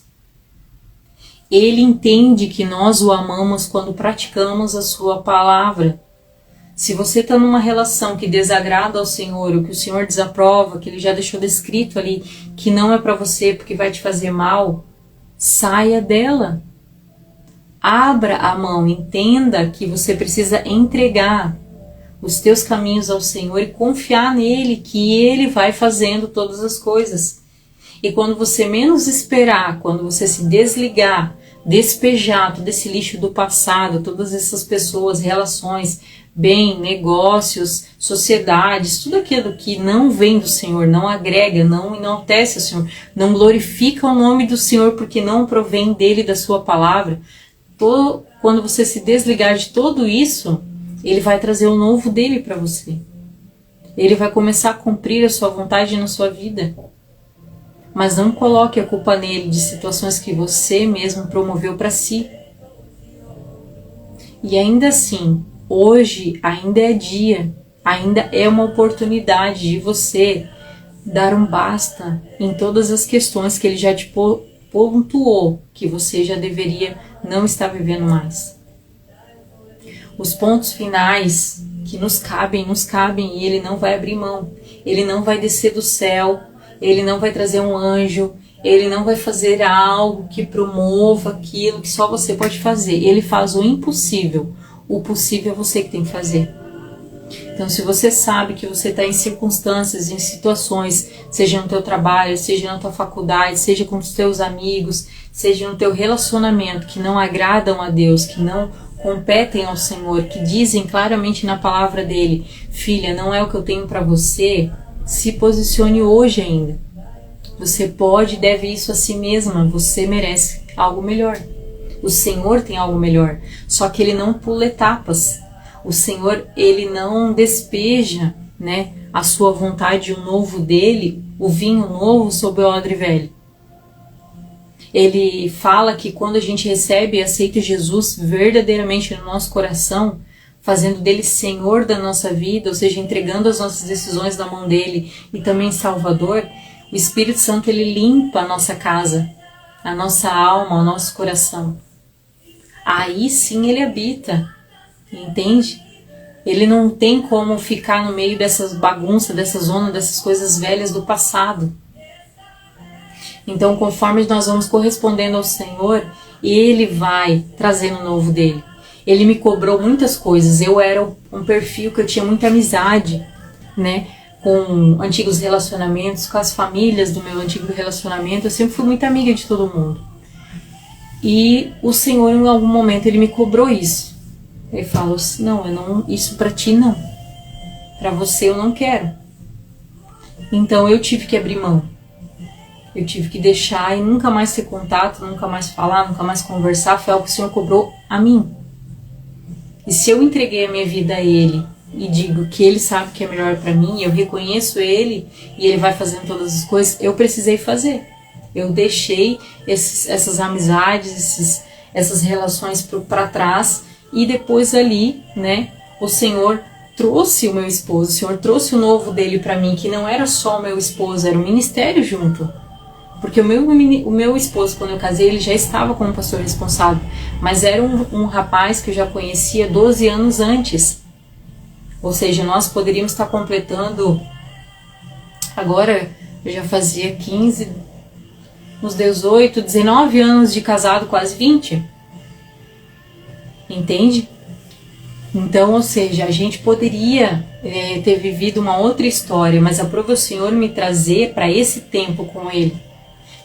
Ele entende que nós o amamos quando praticamos a sua palavra. Se você está numa relação que desagrada ao Senhor, ou que o Senhor desaprova, que Ele já deixou descrito ali, que não é para você porque vai te fazer mal, saia dela. Abra a mão, entenda que você precisa entregar os teus caminhos ao Senhor e confiar nele, que Ele vai fazendo todas as coisas. E quando você menos esperar, quando você se desligar, despejar todo esse lixo do passado, todas essas pessoas, relações, bem, negócios, sociedades, tudo aquilo que não vem do Senhor, não agrega, não enaltece o Senhor, não glorifica o nome do Senhor porque não provém dele, da sua palavra, quando você se desligar de tudo isso, Ele vai trazer o novo dele para você. Ele vai começar a cumprir a sua vontade na sua vida. Mas não coloque a culpa nele de situações que você mesmo promoveu para si. E ainda assim, hoje ainda é dia, ainda é uma oportunidade de você dar um basta em todas as questões que ele já te pontuou, que você já deveria não estar vivendo mais. Os pontos finais que nos cabem e ele não vai abrir mão. Ele não vai descer do céu. Ele não vai trazer um anjo, ele não vai fazer algo que promova aquilo que só você pode fazer. Ele faz o impossível. O possível é você que tem que fazer. Então, se você sabe que você está em circunstâncias, em situações, seja no teu trabalho, seja na tua faculdade, seja com os teus amigos, seja no teu relacionamento, que não agradam a Deus, que não competem ao Senhor, que dizem claramente na palavra dele, filha, não é o que eu tenho para você, se posicione hoje ainda. Você pode e deve isso a si mesma. Você merece algo melhor. O Senhor tem algo melhor. Só que Ele não pula etapas. O Senhor, Ele não despeja, né, a sua vontade, o novo dele, o vinho novo sobre o odre velho. Ele fala que quando a gente recebe e aceita Jesus verdadeiramente no nosso coração, fazendo dele Senhor da nossa vida, ou seja, entregando as nossas decisões na mão dele e também Salvador, o Espírito Santo, ele limpa a nossa casa, a nossa alma, o nosso coração. Aí sim ele habita, entende? Ele não tem como ficar no meio dessas bagunças, dessa zona, dessas coisas velhas do passado. Então, conforme nós vamos correspondendo ao Senhor, Ele vai trazendo o novo dele. Ele me cobrou muitas coisas. Eu era um perfil que eu tinha muita amizade, né, com antigos relacionamentos, com as famílias do meu antigo relacionamento. Eu sempre fui muito amiga de todo mundo. E o Senhor, em algum momento, Ele me cobrou isso. Ele falou assim, não, isso pra ti não. Pra você eu não quero. Então eu tive que abrir mão. Eu tive que deixar e nunca mais ter contato, nunca mais falar, nunca mais conversar. Foi algo que o Senhor cobrou a mim. E se eu entreguei a minha vida a Ele e digo que Ele sabe o que é melhor pra mim, eu reconheço Ele e Ele vai fazendo todas as coisas, eu precisei fazer. Eu deixei essas amizades, essas relações para trás e depois ali, né, o Senhor trouxe o meu esposo, o Senhor trouxe o novo dele para mim, que não era só o meu esposo, era um ministério junto. Porque o meu esposo, quando eu casei, ele já estava como pastor responsável, mas era um rapaz que eu já conhecia 12 anos antes. Ou seja, nós poderíamos estar completando, agora eu já fazia 15, uns 18, 19 anos de casado, quase 20. Entende? Então, ou seja, a gente poderia ter vivido uma outra história, mas aprove o Senhor me trazer para esse tempo com Ele.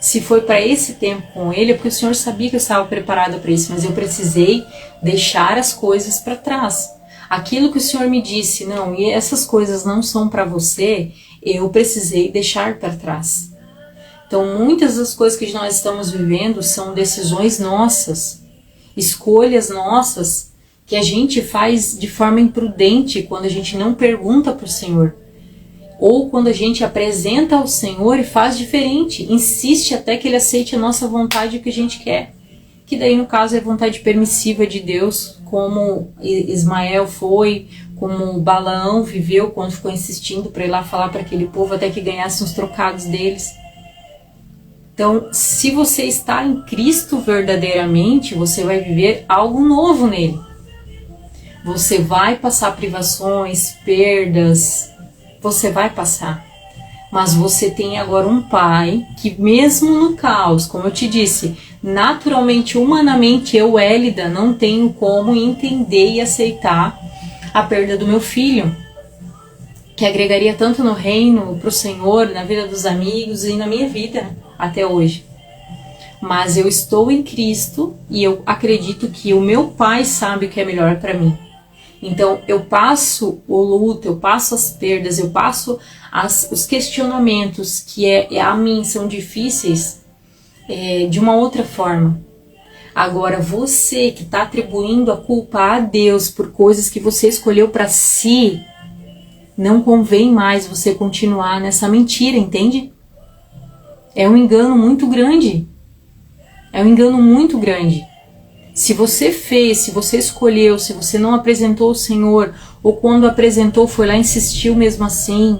Se foi para esse tempo com Ele, é porque o Senhor sabia que eu estava preparada para isso, mas eu precisei deixar as coisas para trás. Aquilo que o Senhor me disse, não, e essas coisas não são para você, eu precisei deixar para trás. Então, muitas das coisas que nós estamos vivendo são decisões nossas, escolhas nossas, que a gente faz de forma imprudente quando a gente não pergunta para o Senhor. Ou quando a gente apresenta ao Senhor e faz diferente, insiste até que Ele aceite a nossa vontade, o que a gente quer. Que daí, no caso, é a vontade permissiva de Deus, como Ismael foi, como Balaão viveu quando ficou insistindo para ir lá falar para aquele povo até que ganhasse uns trocados deles. Então, se você está em Cristo verdadeiramente, você vai viver algo novo nele. Você vai passar privações, perdas, você vai passar. Mas você tem agora um Pai que mesmo no caos, como eu te disse, naturalmente, humanamente, eu, Hélida, não tenho como entender e aceitar a perda do meu filho, que agregaria tanto no reino, para o Senhor, na vida dos amigos e na minha vida até hoje. Mas eu estou em Cristo e eu acredito que o meu Pai sabe o que é melhor para mim. Então eu passo o luto, eu passo as perdas, eu passo os questionamentos que a mim são difíceis de uma outra forma. Agora você que está atribuindo a culpa a Deus por coisas que você escolheu para si, não convém mais você continuar nessa mentira, entende? É um engano muito grande. É um engano muito grande. Se você fez, se você escolheu, se você não apresentou o Senhor, ou quando apresentou foi lá e insistiu mesmo assim,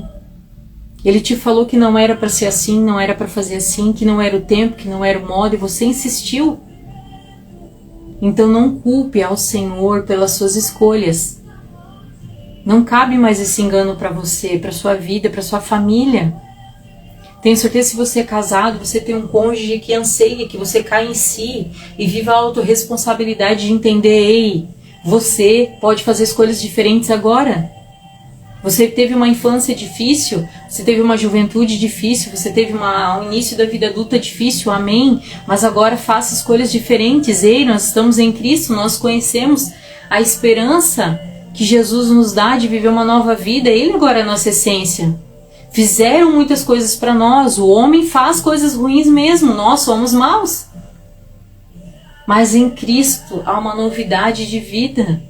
Ele te falou que não era para ser assim, não era para fazer assim, que não era o tempo, que não era o modo, e você insistiu. Então não culpe ao Senhor pelas suas escolhas. Não cabe mais esse engano para você, para sua vida, para sua família. Tenho certeza que se você é casado, você tem um cônjuge que anseia que você caia em si e viva a autorresponsabilidade de entender, ei, você pode fazer escolhas diferentes agora. Você teve uma infância difícil, você teve uma juventude difícil, você teve um início da vida adulta difícil, amém? Mas agora faça escolhas diferentes, ei, nós estamos em Cristo, nós conhecemos a esperança que Jesus nos dá de viver uma nova vida, Ele agora é a nossa essência. Fizeram muitas coisas para nós, o homem faz coisas ruins mesmo, nós somos maus. Mas em Cristo há uma novidade de vida.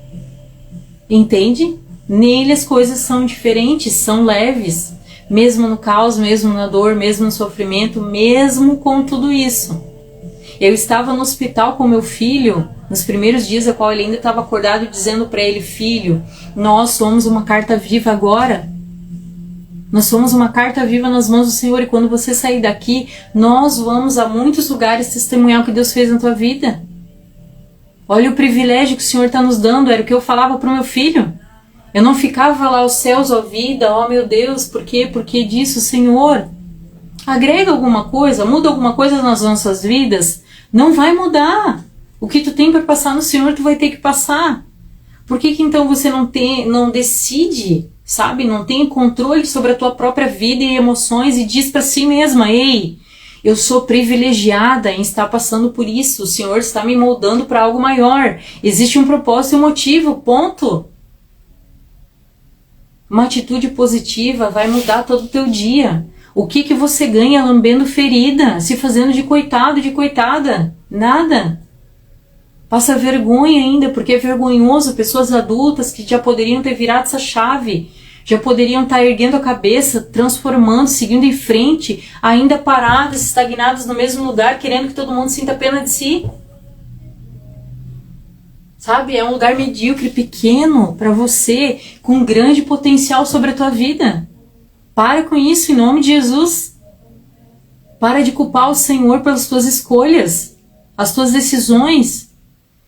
Entende? Nele as coisas são diferentes, são leves. Mesmo no caos, mesmo na dor, mesmo no sofrimento, mesmo com tudo isso. Eu estava no hospital com meu filho, nos primeiros dias, a qual ele ainda estava acordado, dizendo para ele: filho, nós somos uma carta viva agora. Nós somos uma carta viva nas mãos do Senhor, e quando você sair daqui, nós vamos a muitos lugares testemunhar o que Deus fez na tua vida. Olha o privilégio que o Senhor está nos dando, era o que eu falava para o meu filho. Eu não ficava lá, os céus, ó vida, ó meu Deus, por quê? Por que disso, Senhor? Agrega alguma coisa, muda alguma coisa nas nossas vidas? Não vai mudar. O que tu tem para passar no Senhor, tu vai ter que passar. Por que então você não decide, sabe? Não tem controle sobre a tua própria vida e emoções e diz para si mesma: ei, eu sou privilegiada em estar passando por isso. O Senhor está me moldando para algo maior. Existe um propósito e um motivo, ponto. Uma atitude positiva vai mudar todo o teu dia. O que você ganha lambendo ferida, se fazendo de coitado, de coitada? Nada. Passa vergonha ainda, porque é vergonhoso pessoas adultas que já poderiam ter virado essa chave, já poderiam estar erguendo a cabeça, transformando, seguindo em frente, ainda paradas, estagnadas no mesmo lugar, querendo que todo mundo sinta pena de si. Sabe, é um lugar medíocre, pequeno para você, com grande potencial sobre a tua vida. Para com isso, em nome de Jesus. Para de culpar o Senhor pelas tuas escolhas, as tuas decisões.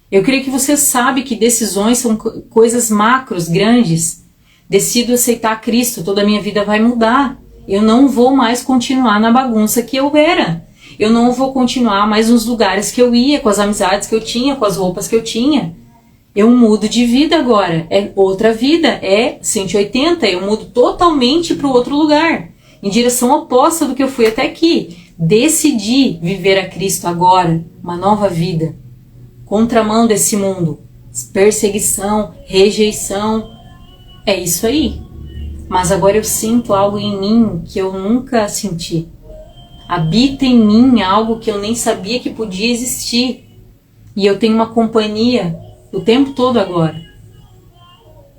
Eu creio que você sabe que decisões são coisas macros, grandes. Decido aceitar Cristo, toda a minha vida vai mudar. Eu não vou mais continuar na bagunça que eu era. Eu não vou continuar mais nos lugares que eu ia, com as amizades que eu tinha, com as roupas que eu tinha. Eu mudo de vida agora, é outra vida, é 180, eu mudo totalmente para o outro lugar, em direção oposta do que eu fui até aqui. Decidi viver a Cristo agora, uma nova vida, contramão desse mundo, perseguição, rejeição, é isso aí. Mas agora eu sinto algo em mim que eu nunca senti. Habita em mim algo que eu nem sabia que podia existir. E eu tenho uma companhia o tempo todo agora.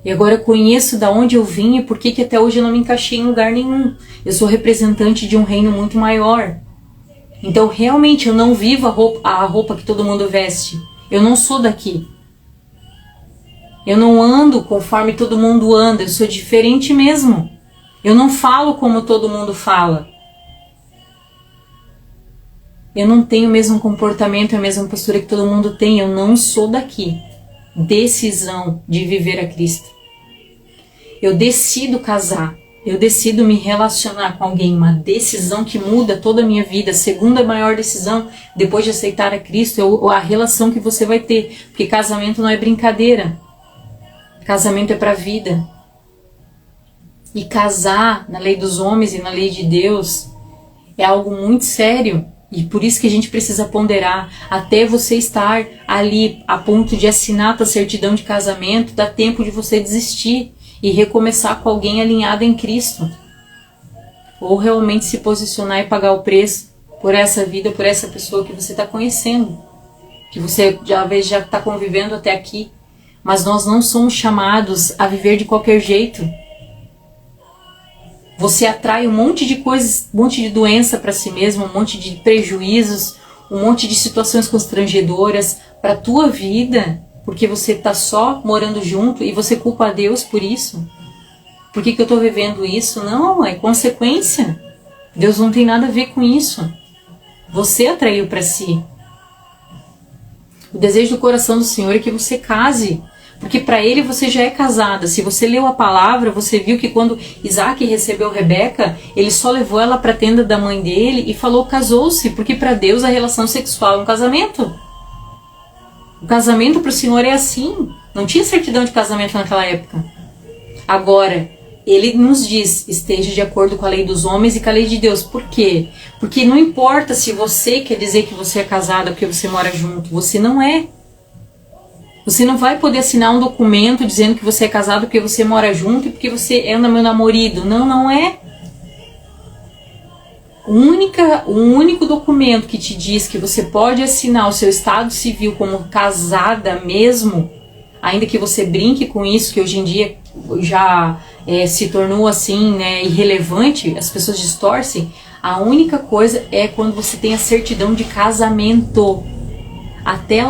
E agora eu conheço da onde eu vim e por que até hoje eu não me encaixei em lugar nenhum. Eu sou representante de um reino muito maior. Então realmente eu não vivo a roupa que todo mundo veste. Eu não sou daqui. Eu não ando conforme todo mundo anda. Eu sou diferente mesmo. Eu não falo como todo mundo fala. Eu não tenho o mesmo comportamento, a mesma postura que todo mundo tem. Eu não sou daqui. Decisão de viver a Cristo. Eu decido casar. Eu decido me relacionar com alguém. Uma decisão que muda toda a minha vida. A segunda maior decisão, depois de aceitar a Cristo, é a relação que você vai ter. Porque casamento não é brincadeira. Casamento é para a vida. E casar, na lei dos homens e na lei de Deus, é algo muito sério. E por isso que a gente precisa ponderar. Até você estar ali a ponto de assinar a tua certidão de casamento, dá tempo de você desistir e recomeçar com alguém alinhado em Cristo. Ou realmente se posicionar e pagar o preço por essa vida, por essa pessoa que você está conhecendo. Que você já está convivendo até aqui. Mas nós não somos chamados a viver de qualquer jeito. Você atrai um monte de coisas, um monte de doença para si mesmo, um monte de prejuízos, um monte de situações constrangedoras para a tua vida, porque você está só morando junto e você culpa a Deus por isso. Por que eu estou vivendo isso? Não, é consequência. Deus não tem nada a ver com isso. Você atraiu para si. O desejo do coração do Senhor é que você case. Porque para ele você já é casada. Se você leu a palavra, você viu que quando Isaac recebeu Rebeca, ele só levou ela para a tenda da mãe dele e falou casou-se. Porque para Deus a relação sexual é um casamento. O casamento para o Senhor é assim. Não tinha certidão de casamento naquela época. Agora, ele nos diz, esteja de acordo com a lei dos homens e com a lei de Deus. Por quê? Porque não importa se você quer dizer que você é casada porque você mora junto. Você não é. Você não vai poder assinar um documento dizendo que você é casado porque você mora junto e porque você é meu namorado. Não, não é. O único documento que te diz que você pode assinar o seu estado civil como casada mesmo, Ainda que você brinque com isso, que hoje em dia já se tornou assim, né, irrelevante, as pessoas distorcem, a única coisa é quando você tem a certidão de casamento. Até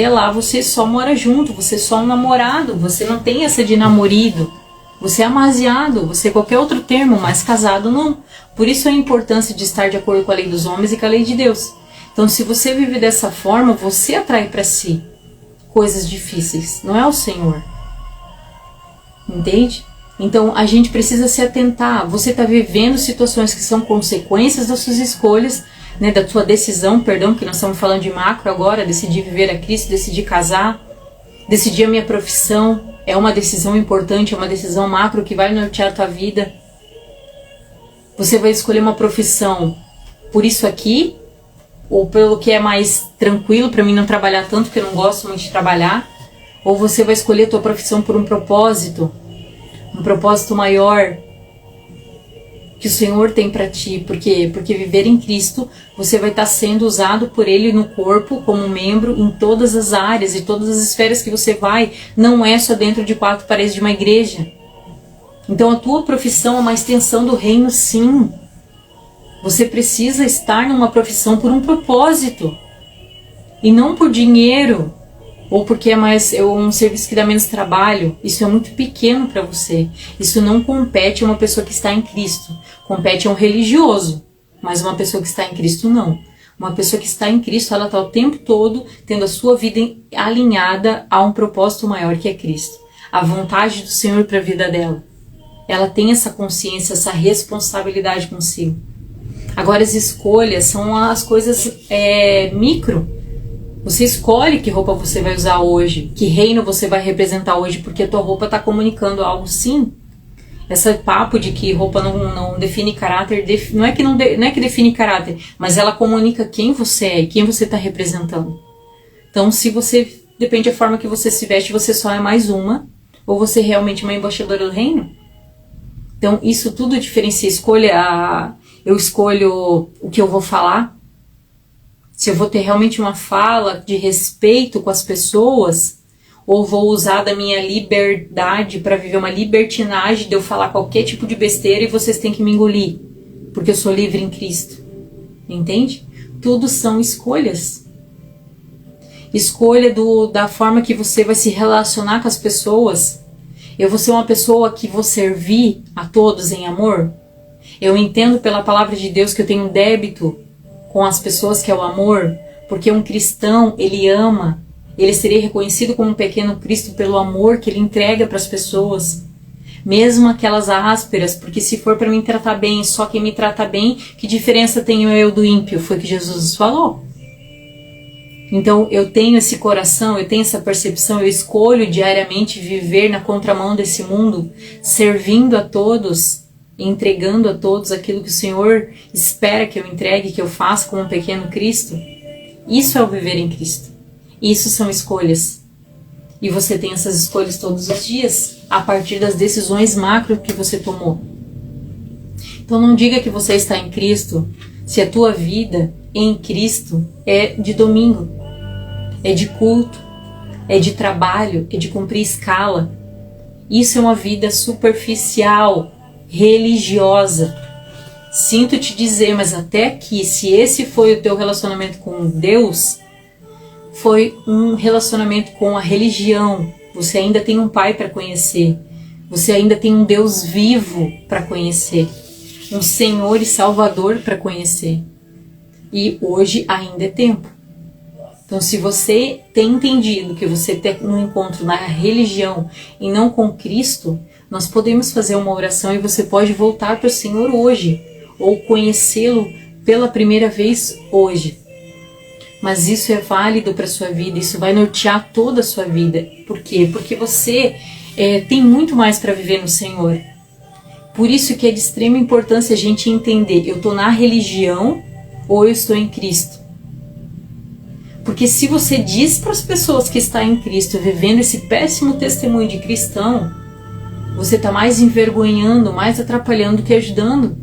lá você só mora junto, você é só um namorado, você não tem essa de namorido, você é amasiado, você é qualquer outro termo, mas casado não. Por isso a importância de estar de acordo com a lei dos homens e com a lei de Deus. Então, se você vive dessa forma, você atrai para si coisas difíceis, não é o Senhor. Entende? Então, a gente precisa se atentar. Você está vivendo situações que são consequências das suas escolhas, né, da sua decisão, perdão, que nós estamos falando de macro agora, decidir viver a Cristo, decidir casar, decidir a minha profissão, é uma decisão importante, é uma decisão macro que vai nortear a tua vida. Você vai escolher uma profissão por isso aqui, ou pelo que é mais tranquilo, para mim não trabalhar tanto, porque eu não gosto muito de trabalhar, ou você vai escolher a tua profissão por um propósito maior que o Senhor tem para ti. Por quê? Porque viver em Cristo, você vai estar sendo usado por Ele no corpo, como membro, em todas as áreas e todas as esferas que você vai, não é só dentro de 4 paredes de uma igreja. Então a tua profissão é uma extensão do reino, sim. Você precisa estar numa profissão por um propósito, e não por dinheiro, ou porque é um serviço que dá menos trabalho. Isso é muito pequeno para você. Isso não compete a uma pessoa que está em Cristo. Compete a um religioso, mas uma pessoa que está em Cristo não. Uma pessoa que está em Cristo, ela está o tempo todo tendo a sua vida alinhada a um propósito maior, que é Cristo. A vontade do Senhor para a vida dela. Ela tem essa consciência, essa responsabilidade consigo. Agora, as escolhas são as coisas micro. Você escolhe que roupa você vai usar hoje, que reino você vai representar hoje, porque a tua roupa está comunicando algo, sim. Esse papo de que roupa não define caráter, não é que define caráter, mas ela comunica quem você é e quem você está representando. Então, se você, depende da forma que você se veste, você só é mais uma, ou você é realmente uma embaixadora do reino. Então, isso tudo diferencia. Eu escolho o que eu vou falar. Se eu vou ter realmente uma fala de respeito com as pessoas, ou vou usar da minha liberdade para viver uma libertinagem de eu falar qualquer tipo de besteira e vocês têm que me engolir, porque eu sou livre em Cristo. Entende? Tudo são escolhas. Escolha da forma que você vai se relacionar com as pessoas. Eu vou ser uma pessoa que vou servir a todos em amor. Eu entendo pela palavra de Deus que eu tenho um débito com as pessoas, que é o amor, porque um cristão, ele ama, ele seria reconhecido como um pequeno Cristo pelo amor que ele entrega para as pessoas, mesmo aquelas ásperas, porque se for para me tratar bem, só quem me trata bem, que diferença tenho eu do ímpio? Foi o que Jesus falou. Então eu tenho esse coração, eu tenho essa percepção, eu escolho diariamente viver na contramão desse mundo, servindo a todos, entregando a todos aquilo que o Senhor espera que eu entregue, que eu faça como um pequeno Cristo. Isso é o viver em Cristo. Isso são escolhas. E você tem essas escolhas todos os dias, a partir das decisões macro que você tomou. Então não diga que você está em Cristo, se a tua vida em Cristo é de domingo, é de culto, é de trabalho, é de cumprir escala. Isso é uma vida superficial, religiosa. Sinto te dizer, mas até aqui, se esse foi o teu relacionamento com Deus, foi um relacionamento com a religião. Você ainda tem um Pai para conhecer. Você ainda tem um Deus vivo para conhecer. Um Senhor e Salvador para conhecer. E hoje ainda é tempo. Então, se você tem entendido que você tem um encontro na religião e não com Cristo, nós podemos fazer uma oração e você pode voltar para o Senhor hoje, ou conhecê-lo pela primeira vez hoje. Mas isso é válido para a sua vida, isso vai nortear toda a sua vida. Por quê? Porque você tem muito mais para viver no Senhor. Por isso que é de extrema importância a gente entender, eu estou na religião ou eu estou em Cristo? Porque se você diz para as pessoas que está em Cristo, vivendo esse péssimo testemunho de cristão, você está mais envergonhando, mais atrapalhando do que ajudando.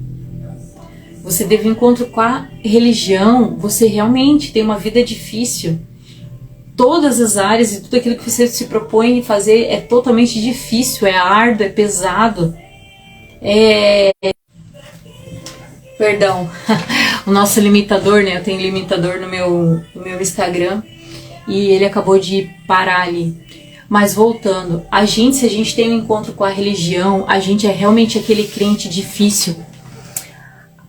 Você teve encontro com a religião, você realmente tem uma vida difícil. todas as áreas e tudo aquilo que você se propõe a fazer é totalmente difícil, é árduo, é pesado. Perdão, o nosso limitador, né? Eu tenho limitador no meu Instagram e ele acabou de parar ali. Mas voltando, se a gente tem um encontro com a religião, a gente é realmente aquele crente difícil.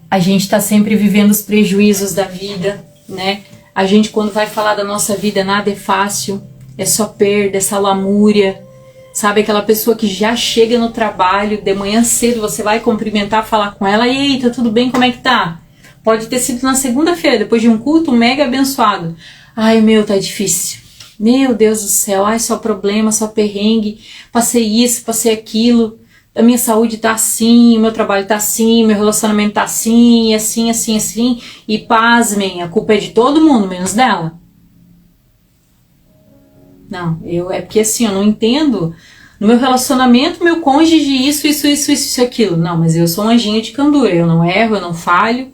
A gente tá sempre vivendo os prejuízos da vida, né? A gente, quando vai falar da nossa vida, nada é fácil, é só perda, é só lamúria. Sabe, aquela pessoa que já chega no trabalho, de manhã cedo, você vai cumprimentar, falar com ela, e aí, tá tudo bem, como é que tá? Pode ter sido na segunda-feira, depois de um culto mega abençoado. Ai, meu, tá difícil. Meu Deus do céu, ai, só problema, só perrengue, passei isso, passei aquilo, a minha saúde tá assim, o meu trabalho tá assim, meu relacionamento tá assim, assim, assim, assim, e pasmem, a culpa é de todo mundo, menos dela. Não, é porque assim, eu não entendo. No meu relacionamento, meu cônjuge, isso, aquilo. Não, mas eu sou um anjinho de candura, eu não erro, eu não falho,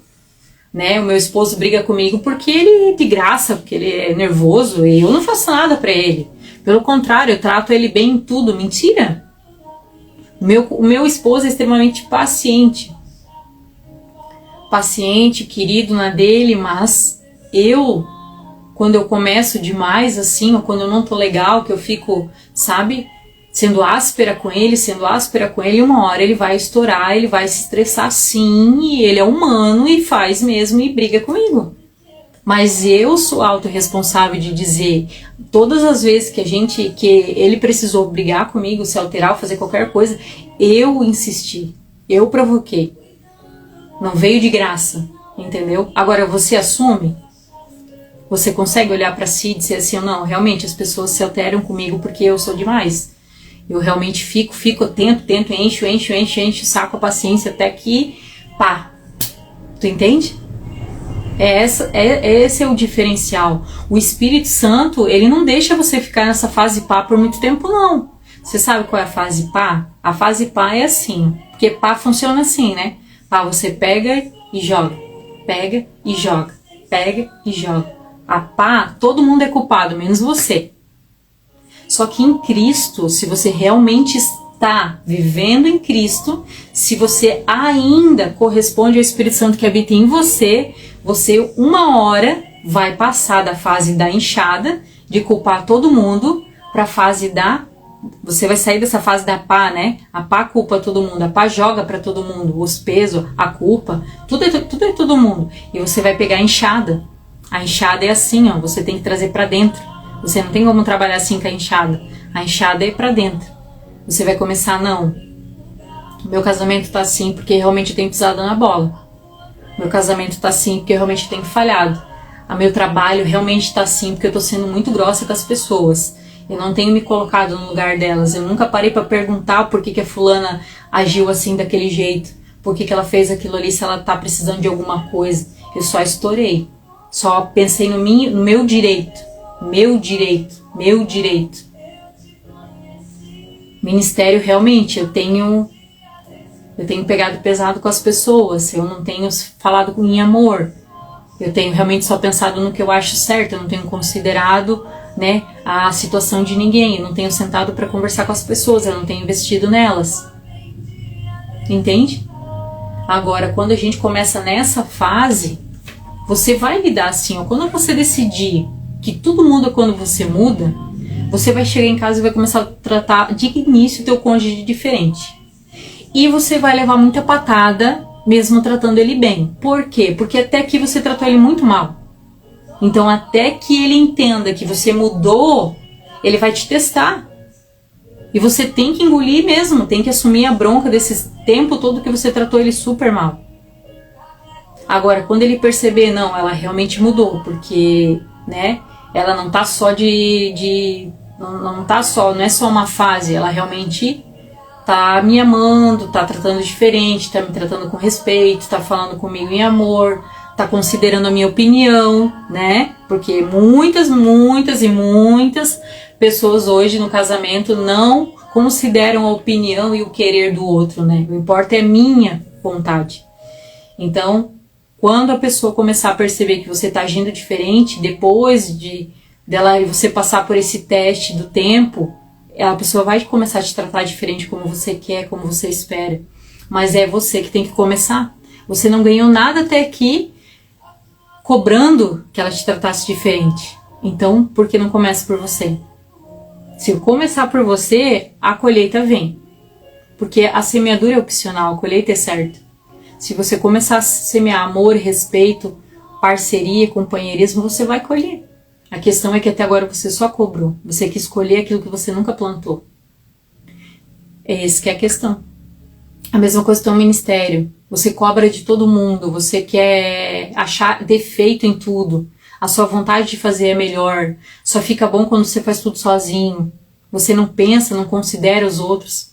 né? O meu esposo briga comigo porque ele é de graça, porque ele é nervoso, e eu não faço nada pra ele. Pelo contrário, eu trato ele bem em tudo. Mentira! O meu esposo é extremamente paciente. Paciente, querido na dele, mas quando eu começo demais assim, ou quando eu não tô legal, que eu fico, sabe, sendo áspera com ele, uma hora ele vai estourar, ele vai se estressar sim, e ele é humano e faz mesmo e briga comigo. Mas eu sou autorresponsável de dizer, todas as vezes que ele precisou brigar comigo, se alterar ou fazer qualquer coisa, eu insisti, eu provoquei. Não veio de graça, entendeu? Agora você assume? Você consegue olhar pra si e dizer assim, não, realmente as pessoas se alteram comigo porque eu sou demais. Eu realmente fico, tento, encho o saco, a paciência, até que, pá, tu entende? Esse é o diferencial. O Espírito Santo, ele não deixa você ficar nessa fase pá por muito tempo, não. Você sabe qual é a fase pá? A fase pá é assim, porque pá funciona assim, né? Pá, você pega e joga, pega e joga, pega e joga. A pá, todo mundo é culpado, menos você. Só que em Cristo, se você realmente está vivendo em Cristo, se você ainda corresponde ao Espírito Santo que habita em você, você uma hora vai passar da fase da enxada, de culpar todo mundo, para a fase da... Você vai sair dessa fase da pá, né? A pá culpa todo mundo, a pá joga para todo mundo, os pesos, a culpa, tudo é todo mundo. E você vai pegar a enxada. A enxada é assim, ó, você tem que trazer para dentro. Você não tem como trabalhar assim com a enxada. A enxada é para dentro. Você vai começar, não. Meu casamento tá assim porque realmente eu tenho pisado na bola. Meu casamento tá assim porque eu realmente tenho falhado. O meu trabalho realmente tá assim porque eu tô sendo muito grossa com as pessoas. Eu não tenho me colocado no lugar delas. Eu nunca parei para perguntar por que a fulana agiu assim daquele jeito. Por que ela fez aquilo ali, se ela tá precisando de alguma coisa. Eu só estourei. Só pensei no meu direito. Meu direito. Ministério, realmente, eu tenho pegado pesado com as pessoas. Eu não tenho falado em amor. Eu tenho realmente só pensado no que eu acho certo. Eu não tenho considerado, né, a situação de ninguém. Eu não tenho sentado para conversar com as pessoas. Eu não tenho investido nelas. Entende? Agora, quando a gente começa nessa fase, você vai lidar assim, ó. Quando você decidir que tudo muda quando você muda, você vai chegar em casa e vai começar a tratar de início o teu cônjuge diferente. E você vai levar muita patada, mesmo tratando ele bem. Por quê? Porque até aqui você tratou ele muito mal. Então, até que ele entenda que você mudou, ele vai te testar. E você tem que engolir mesmo, tem que assumir a bronca desse tempo todo que você tratou ele super mal. Agora, quando ele perceber, não, ela realmente mudou, porque, né, ela não tá só não é só uma fase, ela realmente tá me amando, tá tratando diferente, tá me tratando com respeito, tá falando comigo em amor, tá considerando a minha opinião, né, porque muitas pessoas hoje no casamento não consideram a opinião e o querer do outro, né, o que importa é a minha vontade. Então, quando a pessoa começar a perceber que você está agindo diferente, depois de dela e você passar por esse teste do tempo, a pessoa vai começar a te tratar diferente como você quer, como você espera. Mas é você que tem que começar. Você não ganhou nada até aqui cobrando que ela te tratasse diferente. Então, por que não começa por você? Se eu começar por você, a colheita vem. Porque a semeadura é opcional, a colheita é certa. Se você começar a semear amor, respeito, parceria, companheirismo, você vai colher. A questão é que até agora você só cobrou. Você quis colher aquilo que você nunca plantou. É esse que é a questão. A mesma coisa com o ministério. Você cobra de todo mundo, você quer achar defeito em tudo. A sua vontade de fazer é melhor. Só fica bom quando você faz tudo sozinho. Você não pensa, não considera os outros.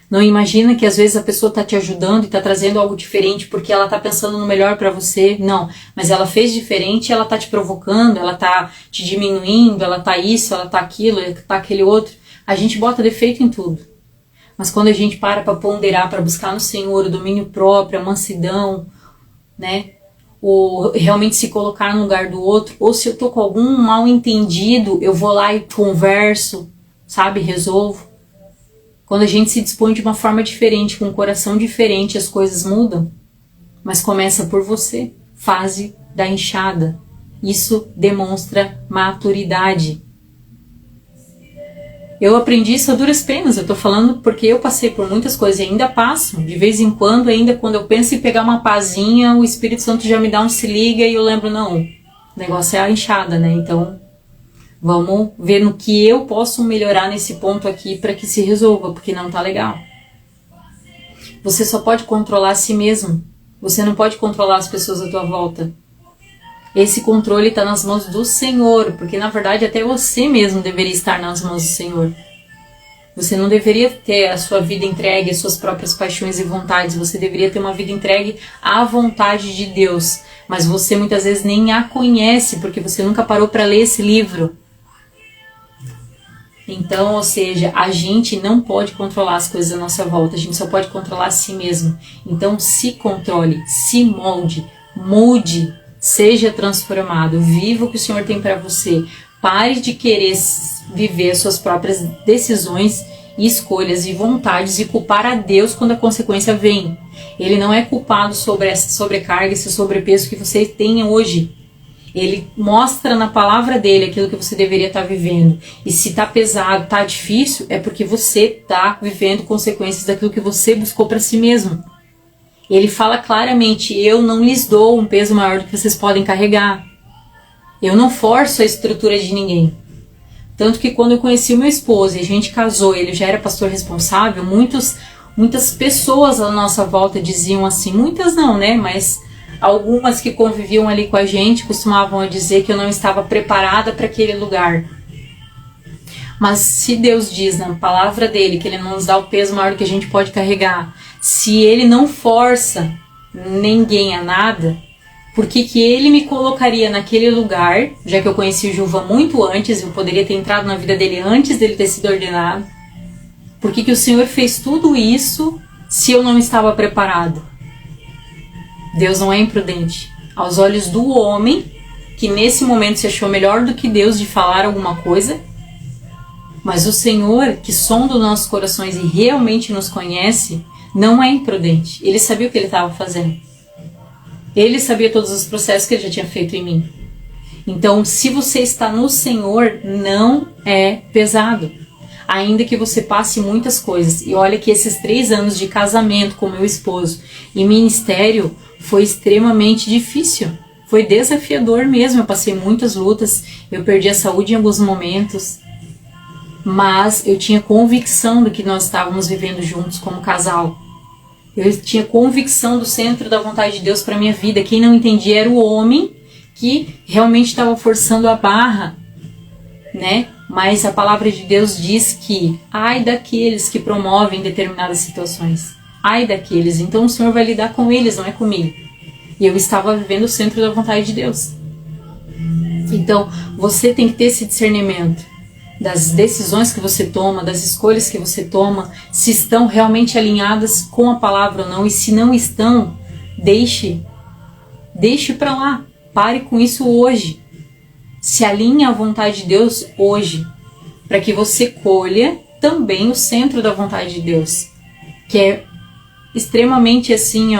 Não imagina que às vezes a pessoa está te ajudando e está trazendo algo diferente porque ela está pensando no melhor para você. Não, mas ela fez diferente e ela está te provocando, ela está te diminuindo, ela está isso, ela está aquilo, ela está aquele outro. A gente bota defeito em tudo. Mas quando a gente para ponderar, para buscar no Senhor o domínio próprio, a mansidão, né? Ou realmente se colocar no lugar do outro, ou se eu tô com algum mal entendido, eu vou lá e converso, sabe? Resolvo. Quando a gente se dispõe de uma forma diferente, com um coração diferente, as coisas mudam. Mas começa por você. Fase da enxada. Isso demonstra maturidade. Eu aprendi isso a duras penas, eu tô falando porque eu passei por muitas coisas e ainda passo. De vez em quando, ainda quando eu penso em pegar uma pazinha, o Espírito Santo já me dá um se liga e eu lembro, não, o negócio é a enxada, né? Então, vamos ver no que eu posso melhorar nesse ponto aqui para que se resolva, porque não tá legal. Você só pode controlar a si mesmo. Você não pode controlar as pessoas à tua volta. Esse controle está nas mãos do Senhor, porque na verdade até você mesmo deveria estar nas mãos do Senhor. Você não deveria ter a sua vida entregue às suas próprias paixões e vontades, você deveria ter uma vida entregue à vontade de Deus. Mas você muitas vezes nem a conhece, porque você nunca parou para ler esse livro. Então, ou seja, a gente não pode controlar as coisas à nossa volta, a gente só pode controlar a si mesmo. Então se controle, se molde, mude. Seja transformado, viva o que o Senhor tem para você. Pare de querer viver as suas próprias decisões e escolhas e vontades e culpar a Deus quando a consequência vem. Ele não é culpado sobre essa sobrecarga, esse sobrepeso que você tem hoje. Ele mostra na palavra dele aquilo que você deveria estar vivendo. E se está pesado, está difícil, é porque você está vivendo consequências daquilo que você buscou para si mesmo. Ele fala claramente, eu não lhes dou um peso maior do que vocês podem carregar. Eu não forço a estrutura de ninguém. Tanto que quando eu conheci o meu esposo e a gente casou, ele já era pastor responsável, muitas pessoas à nossa volta diziam assim, muitas não, né? Mas algumas que conviviam ali com a gente costumavam dizer que eu não estava preparada para aquele lugar. Mas se Deus diz na palavra dele que ele não nos dá o peso maior do que a gente pode carregar, se ele não força ninguém a nada, por que ele me colocaria naquele lugar, já que eu conheci o Juva muito antes, eu poderia ter entrado na vida dele antes dele ter sido ordenado? Por que o Senhor fez tudo isso se eu não estava preparado? Deus não é imprudente. Aos olhos do homem, que nesse momento se achou melhor do que Deus de falar alguma coisa, mas o Senhor, que sonda os nossos corações e realmente nos conhece, não é imprudente. Ele sabia o que ele estava fazendo. Ele sabia todos os processos que ele já tinha feito em mim. Então, se você está no Senhor, não é pesado. Ainda que você passe muitas coisas. E olha que esses 3 anos de casamento com meu esposo e ministério foi extremamente difícil. Foi desafiador mesmo. Eu passei muitas lutas. Eu perdi a saúde em alguns momentos. Mas eu tinha convicção do que nós estávamos vivendo juntos como casal. Eu tinha convicção do centro da vontade de Deus para minha vida. Quem não entendia era o homem que realmente estava forçando a barra, né? Mas a palavra de Deus diz que ai daqueles que promovem determinadas situações. Ai daqueles. Então o Senhor vai lidar com eles, não é comigo. E eu estava vivendo o centro da vontade de Deus. Então você tem que ter esse discernimento das decisões que você toma, das escolhas que você toma, se estão realmente alinhadas com a palavra ou não, e se não estão, deixe para lá, pare com isso hoje. se alinhe à vontade de Deus hoje, para que você colha também o centro da vontade de Deus, que é extremamente assim,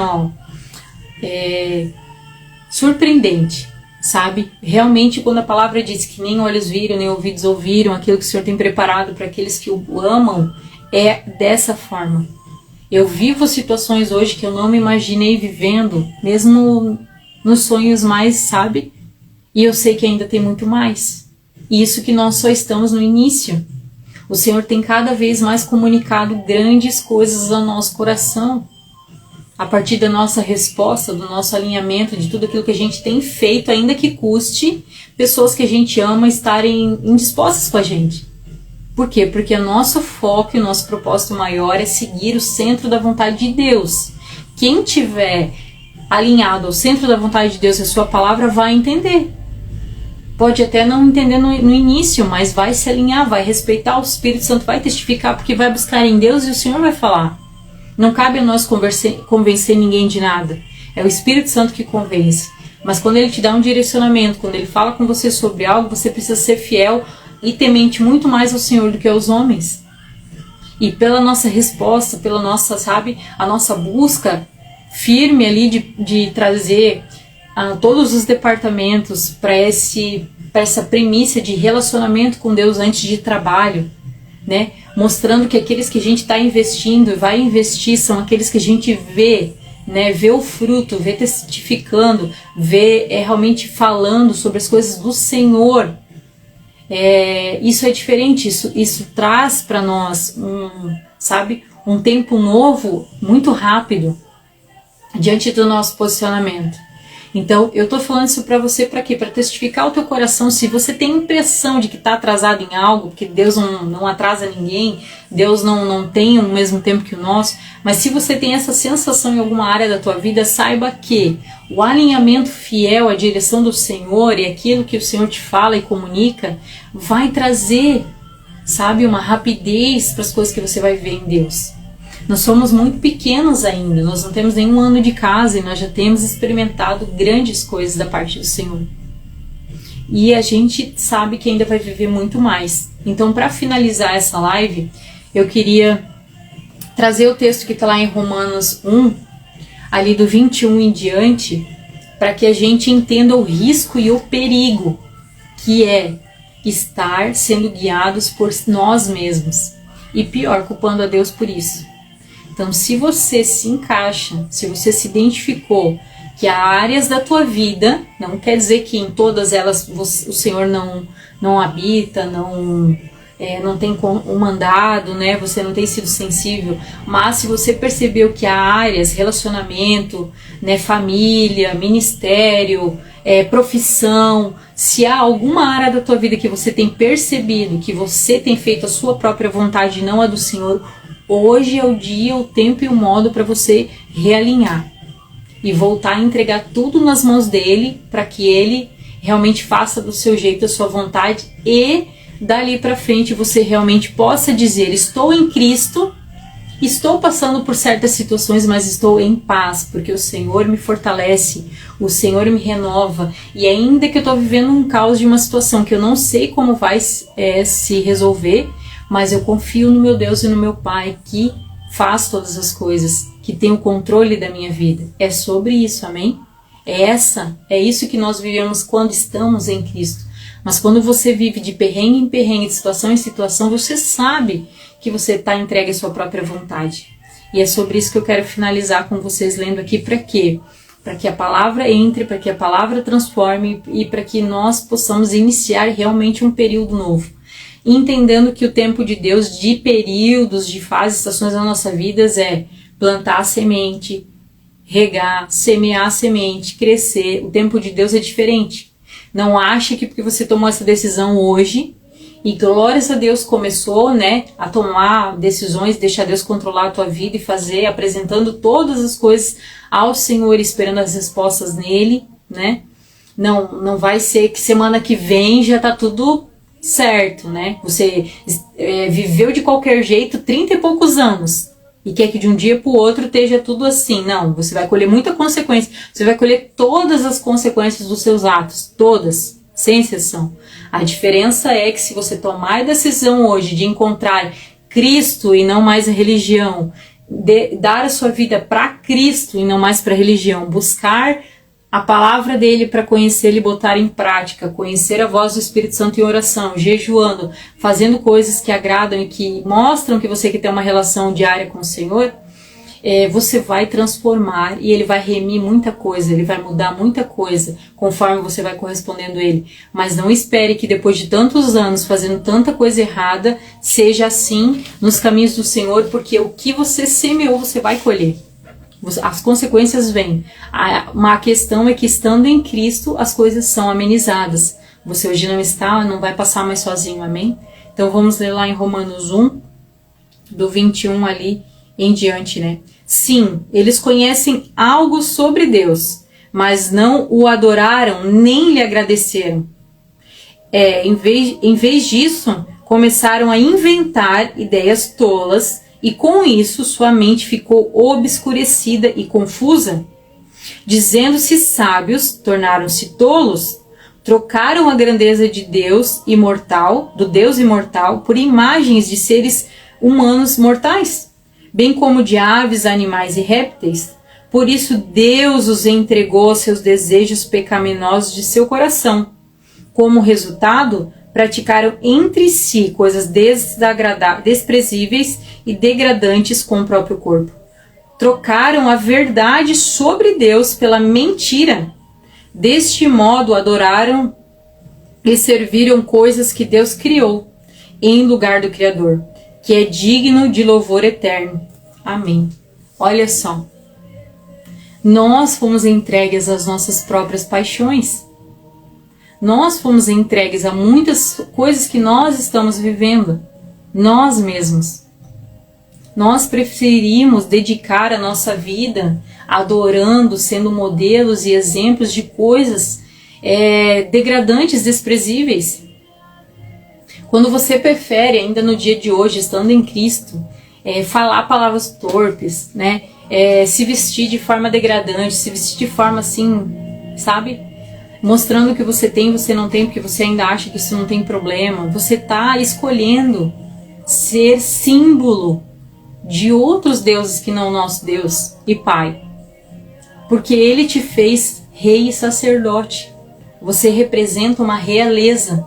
surpreendente, sabe? Realmente, quando a palavra diz que nem olhos viram, nem ouvidos ouviram aquilo que o Senhor tem preparado para aqueles que o amam, é dessa forma. Eu vivo situações hoje que eu não me imaginei vivendo, mesmo nos sonhos mais, sabe? E eu sei que ainda tem muito mais. E isso que nós só estamos no início. O Senhor tem cada vez mais comunicado grandes coisas ao nosso coração. A partir da nossa resposta, do nosso alinhamento, de tudo aquilo que a gente tem feito, ainda que custe pessoas que a gente ama estarem indispostas com a gente. Por quê? Porque o nosso foco e o nosso propósito maior é seguir o centro da vontade de Deus. Quem tiver alinhado ao centro da vontade de Deus e a sua palavra vai entender. Pode até não entender no início, mas vai se alinhar, vai respeitar, o Espírito Santo vai testificar, porque vai buscar em Deus e o Senhor vai falar. Não cabe a nós convencer ninguém de nada. É o Espírito Santo que convence. Mas quando Ele te dá um direcionamento, quando Ele fala com você sobre algo, você precisa ser fiel e temente muito mais ao Senhor do que aos homens. E pela nossa resposta, pela nossa, sabe, a nossa busca firme ali de trazer todos os departamentos para essa premissa de relacionamento com Deus antes de trabalho, né? Mostrando que aqueles que a gente está investindo e vai investir são aqueles que a gente vê, né? Vê o fruto, vê testificando, vê realmente falando sobre as coisas do Senhor. Isso é diferente, isso traz para nós um tempo novo muito rápido diante do nosso posicionamento. Então, eu tô falando isso pra você pra quê? Pra testificar o teu coração. Se você tem impressão de que tá atrasado em algo, porque Deus não atrasa ninguém, Deus não tem o mesmo tempo que o nosso, mas se você tem essa sensação em alguma área da tua vida, saiba que o alinhamento fiel à direção do Senhor e aquilo que o Senhor te fala e comunica, vai trazer, sabe, uma rapidez para as coisas que você vai ver em Deus. Nós somos muito pequenos ainda, nós não temos nenhum ano de casa e nós já temos experimentado grandes coisas da parte do Senhor. E a gente sabe que ainda vai viver muito mais. Então, para finalizar essa live, eu queria trazer o texto que está lá em Romanos 1, ali do 21 em diante, para que a gente entenda o risco e o perigo que é estar sendo guiados por nós mesmos. E pior, culpando a Deus por isso. Então, se você se encaixa, se você se identificou que há áreas da tua vida, não quer dizer que em todas elas o Senhor não habita, não tem um mandado, né? Você não tem sido sensível, mas se você percebeu que há áreas, relacionamento, né, família, ministério, profissão, se há alguma área da tua vida que você tem percebido que você tem feito a sua própria vontade e não a do Senhor, hoje é o dia, o tempo e o modo para você realinhar e voltar a entregar tudo nas mãos dele, para que ele realmente faça do seu jeito a sua vontade e dali para frente você realmente possa dizer: estou em Cristo, estou passando por certas situações, mas estou em paz, porque o Senhor me fortalece, o Senhor me renova, e ainda que eu estou vivendo um caos de uma situação que eu não sei como vai se resolver, mas eu confio no meu Deus e no meu Pai, que faz todas as coisas, que tem o controle da minha vida. É sobre isso, amém? É isso que nós vivemos quando estamos em Cristo. Mas quando você vive de perrengue em perrengue, de situação em situação, você sabe que você está entregue à sua própria vontade. E é sobre isso que eu quero finalizar com vocês lendo aqui. Para quê? Para que a palavra entre, para que a palavra transforme e para que nós possamos iniciar realmente um período novo. Entendendo que o tempo de Deus, de períodos, de fases, estações da nossa vida é plantar a semente, regar, semear a semente, crescer. O tempo de Deus é diferente. Não ache que porque você tomou essa decisão hoje, e glórias a Deus começou, né, a tomar decisões, deixar Deus controlar a tua vida e fazer, apresentando todas as coisas ao Senhor, esperando as respostas nele, né? Não vai ser que semana que vem já tá tudo certo, né? Você viveu de qualquer jeito 30 e poucos anos e quer que de um dia para o outro esteja tudo assim. Não, você vai colher muita consequência. Você vai colher todas as consequências dos seus atos, todas, sem exceção. A diferença é que se você tomar a decisão hoje de encontrar Cristo e não mais a religião, dar a sua vida para Cristo e não mais para a religião, buscar a palavra dele para conhecê-lo e botar em prática, conhecer a voz do Espírito Santo em oração, jejuando, fazendo coisas que agradam e que mostram que você quer ter uma relação diária com o Senhor, você vai transformar e ele vai remir muita coisa, ele vai mudar muita coisa conforme você vai correspondendo a ele. Mas não espere que depois de tantos anos fazendo tanta coisa errada, seja assim nos caminhos do Senhor, porque o que você semeou você vai colher. As consequências vêm. A questão é que estando em Cristo as coisas são amenizadas. Você hoje não está, não vai passar mais sozinho, amém? Então vamos ler lá em Romanos 1, do 21 ali em diante, né? Sim, eles conhecem algo sobre Deus, mas não o adoraram nem lhe agradeceram. Em vez disso, começaram a inventar ideias tolas e com isso sua mente ficou obscurecida e confusa. Dizendo-se sábios, tornaram-se tolos, trocaram a grandeza de Deus imortal, do Deus imortal, por imagens de seres humanos mortais, bem como de aves, animais e répteis. Por isso Deus os entregou aos seus desejos pecaminosos de seu coração. Como resultado, praticaram entre si coisas desprezíveis e degradantes com o próprio corpo. Trocaram a verdade sobre Deus pela mentira. Deste modo adoraram e serviram coisas que Deus criou em lugar do Criador, que é digno de louvor eterno. Amém. Olha só, nós fomos entregues às nossas próprias paixões. Nós fomos entregues a muitas coisas que nós estamos vivendo, nós mesmos. Nós preferimos dedicar a nossa vida adorando, sendo modelos e exemplos de coisas degradantes, desprezíveis. Quando você prefere, ainda no dia de hoje, estando em Cristo, falar palavras torpes, né? Se vestir de forma degradante, se vestir de forma assim, sabe? Mostrando que você tem, você não tem, porque você ainda acha que isso não tem problema. Você está escolhendo ser símbolo de outros deuses que não o nosso Deus e Pai. Porque Ele te fez rei e sacerdote. Você representa uma realeza.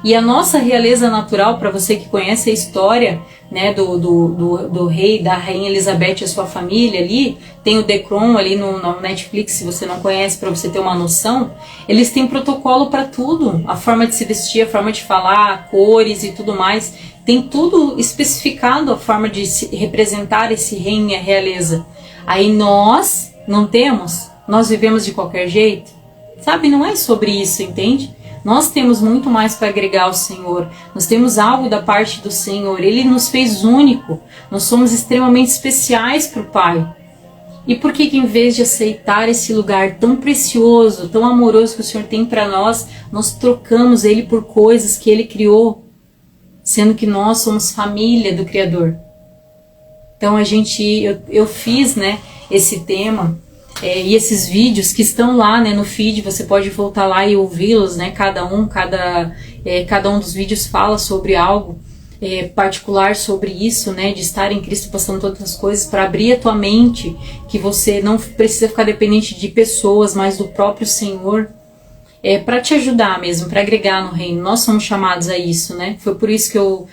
E a nossa realeza natural, para você que conhece a história, né, do rei, da rainha Elizabeth e a sua família ali, tem o The Crown ali no Netflix, se você não conhece, para você ter uma noção, eles têm protocolo para tudo, a forma de se vestir, a forma de falar, cores e tudo mais, tem tudo especificado, a forma de representar esse reino e a realeza. Aí nós não temos, nós vivemos de qualquer jeito, sabe, não é sobre isso, entende? Nós temos muito mais para agregar ao Senhor. Nós temos algo da parte do Senhor. Ele nos fez único. Nós somos extremamente especiais para o Pai. E por que em vez de aceitar esse lugar tão precioso, tão amoroso que o Senhor tem para nós, nós trocamos Ele por coisas que Ele criou, sendo que nós somos família do Criador? Então eu fiz, né, esse tema. E esses vídeos que estão lá, né, no feed, você pode voltar lá e ouvi-los, né, cada um dos vídeos fala sobre algo particular sobre isso, né, de estar em Cristo, passando todas as coisas, para abrir a tua mente, que você não precisa ficar dependente de pessoas, mas do próprio Senhor, para te ajudar mesmo, para agregar no reino. Nós somos chamados a isso, né, foi por isso que eu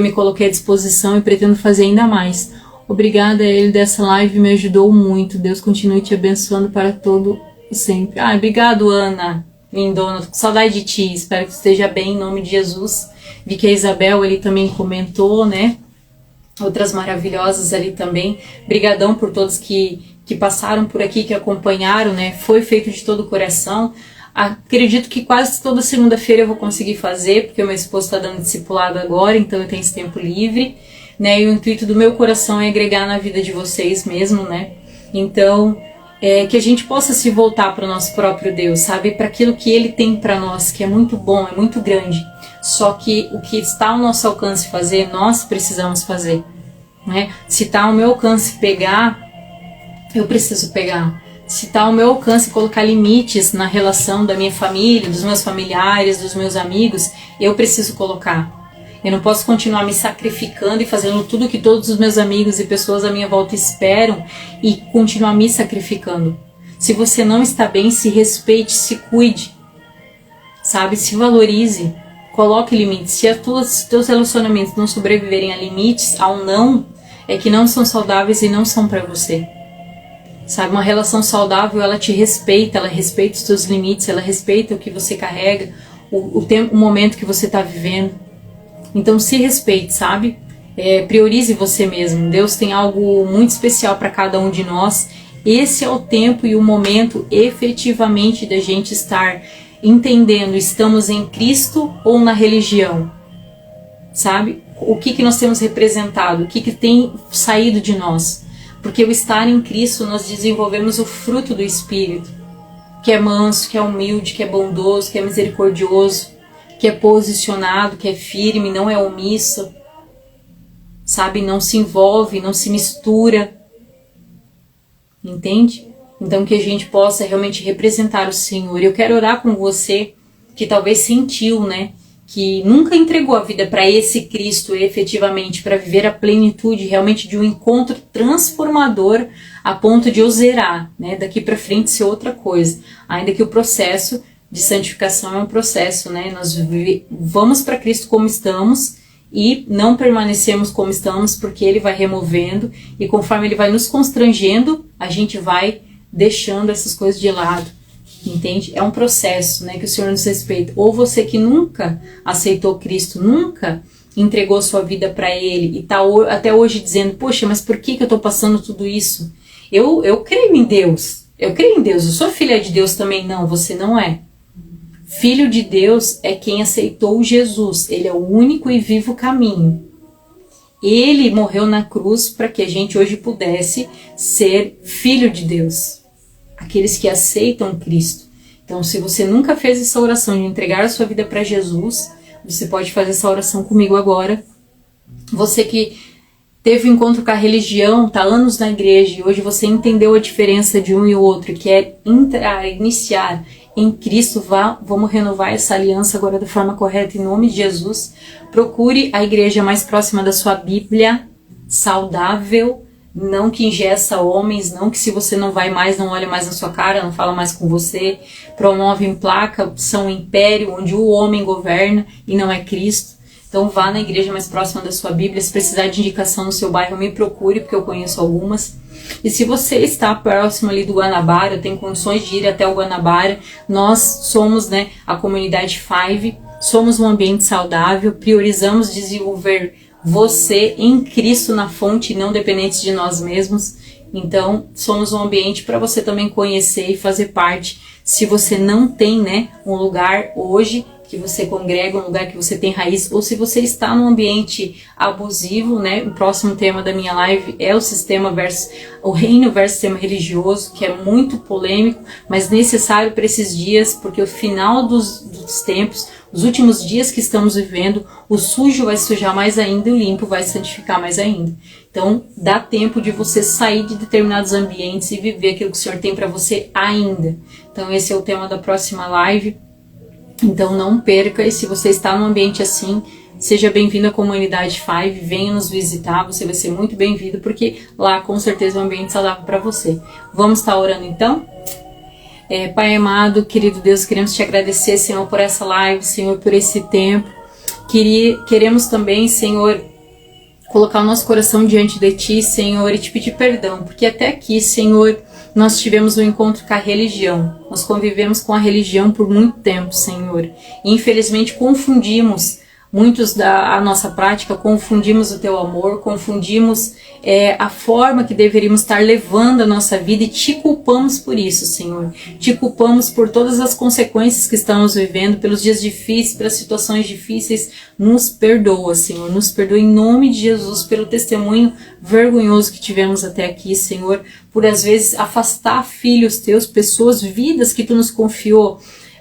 me coloquei à disposição e pretendo fazer ainda mais. Obrigada a ele dessa live, me ajudou muito. Deus continue te abençoando para todo sempre. Obrigado, Ana, lindona. Tô com saudade de ti. Espero que esteja bem, em nome de Jesus. Vi que a Isabel ali também comentou, né? Outras maravilhosas ali também. Brigadão por todos que passaram por aqui, que acompanharam, né? Foi feito de todo o coração. Acredito que quase toda segunda-feira eu vou conseguir fazer, porque o meu esposo está dando discipulado agora, então eu tenho esse tempo livre. Né, e o intuito do meu coração é agregar na vida de vocês mesmo, né? Então, que a gente possa se voltar para o nosso próprio Deus, sabe? Para aquilo que Ele tem para nós, que é muito bom, é muito grande. Só que o que está ao nosso alcance fazer, nós precisamos fazer, né? Se está ao meu alcance pegar, eu preciso pegar. Se está ao meu alcance colocar limites na relação da minha família, dos meus familiares, dos meus amigos, eu preciso colocar. Eu não posso continuar me sacrificando e fazendo tudo que todos os meus amigos e pessoas à minha volta esperam e continuar me sacrificando. Se você não está bem, se respeite, se cuide, sabe? Se valorize, coloque limites. Se os teus relacionamentos não sobreviverem a limites, ao não, é que não são saudáveis e não são para você. Sabe, uma relação saudável, ela te respeita, ela respeita os teus limites, ela respeita o que você carrega, o tempo, o momento que você está vivendo. Então se respeite, sabe? Priorize você mesmo. Deus tem algo muito especial para cada um de nós. Esse é o tempo e o momento efetivamente da gente estar entendendo, estamos em Cristo ou na religião? Sabe? O que nós temos representado? O que tem saído de nós? Porque o estar em Cristo nós desenvolvemos o fruto do Espírito, que é manso, que é humilde, que é bondoso, que é misericordioso, que é posicionado, que é firme, não é omisso, sabe? Não se envolve, não se mistura, entende? Então que a gente possa realmente representar o Senhor. Eu quero orar com você que talvez sentiu, né? Que nunca entregou a vida para esse Cristo efetivamente, para viver a plenitude realmente de um encontro transformador a ponto de o zerar, né? Daqui para frente ser outra coisa. Ainda que o processo de santificação é um processo, né? Nós vamos para Cristo como estamos e não permanecemos como estamos porque Ele vai removendo e conforme Ele vai nos constrangendo, a gente vai deixando essas coisas de lado, entende? É um processo, né, que o Senhor nos respeita. Ou você que nunca aceitou Cristo, nunca entregou sua vida para Ele e está até hoje dizendo, poxa, mas por que eu estou passando tudo isso? Eu creio em Deus, eu sou filha de Deus também. Não, você não é. Filho de Deus é quem aceitou Jesus, Ele é o único e vivo caminho. Ele morreu na cruz para que a gente hoje pudesse ser filho de Deus, aqueles que aceitam Cristo. Então, se você nunca fez essa oração de entregar a sua vida para Jesus, você pode fazer essa oração comigo agora. Você que teve um encontro com a religião, está anos na igreja e hoje você entendeu a diferença de um e o outro, que é iniciar em Cristo, vamos renovar essa aliança agora da forma correta em nome de Jesus. Procure a igreja mais próxima da sua Bíblia, saudável, não que ingessa homens, não que se você não vai mais, não olha mais na sua cara, não fala mais com você, promove em placa, são império onde o homem governa e não é Cristo. Então vá na igreja mais próxima da sua Bíblia. Se precisar de indicação no seu bairro, me procure, porque eu conheço algumas. E se você está próximo ali do Guanabara, tem condições de ir até o Guanabara, nós somos, né, a comunidade Five, somos um ambiente saudável, priorizamos desenvolver você em Cristo na fonte, não dependentes de nós mesmos. Então, somos um ambiente para você também conhecer e fazer parte. Se você não tem, né, um lugar hoje que você congrega, um lugar que você tem raiz, ou se você está num ambiente abusivo, né? O próximo tema da minha live é o reino versus sistema religioso, que é muito polêmico, mas necessário para esses dias, porque o final dos tempos, os últimos dias que estamos vivendo, o sujo vai sujar mais ainda e o limpo vai santificar mais ainda. Então, dá tempo de você sair de determinados ambientes e viver aquilo que o Senhor tem para você ainda. Então, esse é o tema da próxima live. Então não perca, e se você está num ambiente assim, seja bem-vindo à comunidade Five, venha nos visitar, você vai ser muito bem-vindo, porque lá com certeza é um ambiente saudável para você. Vamos estar orando então? Pai amado, querido Deus, queremos te agradecer, Senhor, por essa live, Senhor, por esse tempo. Queremos também, Senhor, colocar o nosso coração diante de Ti, Senhor, e te pedir perdão, porque até aqui, Senhor, nós tivemos um encontro com a religião. Nós convivemos com a religião por muito tempo, Senhor. E infelizmente confundimos a nossa prática, confundimos o Teu amor, confundimos a forma que deveríamos estar levando a nossa vida e te culpamos por isso, Senhor. Te culpamos por todas as consequências que estamos vivendo, pelos dias difíceis, pelas situações difíceis. Nos perdoa, Senhor. Nos perdoa em nome de Jesus pelo testemunho vergonhoso que tivemos até aqui, Senhor. Por às vezes afastar filhos Teus, pessoas, vidas que Tu nos confiou,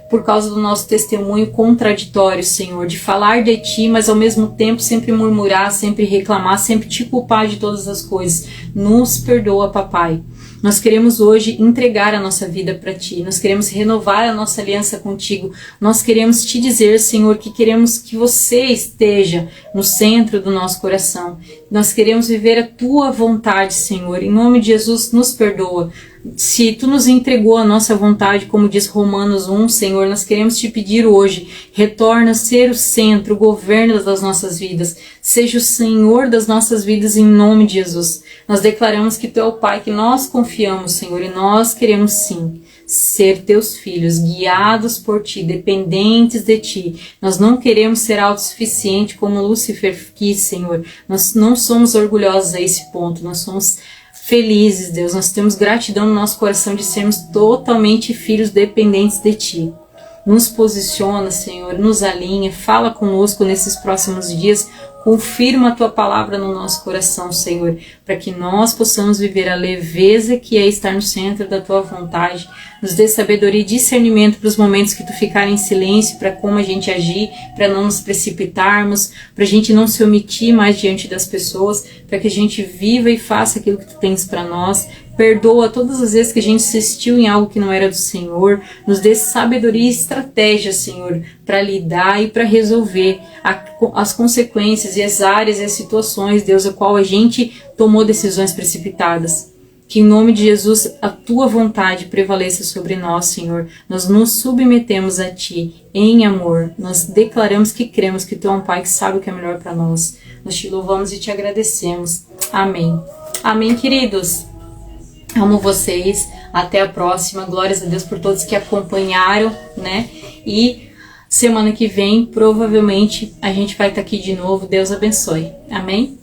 por causa do nosso testemunho contraditório, Senhor, de falar de Ti, mas ao mesmo tempo sempre murmurar, sempre reclamar, sempre Te culpar de todas as coisas. Nos perdoa, Papai. Nós queremos hoje entregar a nossa vida para Ti, nós queremos renovar a nossa aliança contigo, nós queremos Te dizer, Senhor, que queremos que Você esteja no centro do nosso coração. Nós queremos viver a Tua vontade, Senhor. Em nome de Jesus, nos perdoa. Se Tu nos entregou a nossa vontade, como diz Romanos 1, Senhor, nós queremos Te pedir hoje, retorna a ser o centro, o governo das nossas vidas. Seja o Senhor das nossas vidas em nome de Jesus. Nós declaramos que Tu é o Pai que nós confiamos, Senhor, e nós queremos sim ser Teus filhos, guiados por Ti, dependentes de Ti. Nós não queremos ser autossuficientes como Lúcifer quis, Senhor. Nós não somos orgulhosos a esse ponto, nós somos felizes, Deus, nós temos gratidão no nosso coração de sermos totalmente filhos dependentes de Ti. Nos posiciona, Senhor, nos alinha, fala conosco nesses próximos dias, confirma a Tua palavra no nosso coração, Senhor, para que nós possamos viver a leveza que é estar no centro da Tua vontade. Nos dê sabedoria e discernimento para os momentos que Tu ficar em silêncio, para como a gente agir, para não nos precipitarmos, para a gente não se omitir mais diante das pessoas, para que a gente viva e faça aquilo que Tu tens para nós. Perdoa todas as vezes que a gente insistiu em algo que não era do Senhor. Nos dê sabedoria e estratégia, Senhor, para lidar e para resolver as consequências e as áreas e as situações, Deus, a qual a gente tomou decisões precipitadas. Que em nome de Jesus a Tua vontade prevaleça sobre nós, Senhor. Nós nos submetemos a Ti em amor. Nós declaramos que cremos que Tu é um Pai que sabe o que é melhor para nós. Nós Te louvamos e Te agradecemos. Amém. Amém, queridos. Amo vocês. Até a próxima. Glórias a Deus por todos que acompanharam, né? E semana que vem, provavelmente, a gente vai estar aqui de novo. Deus abençoe. Amém?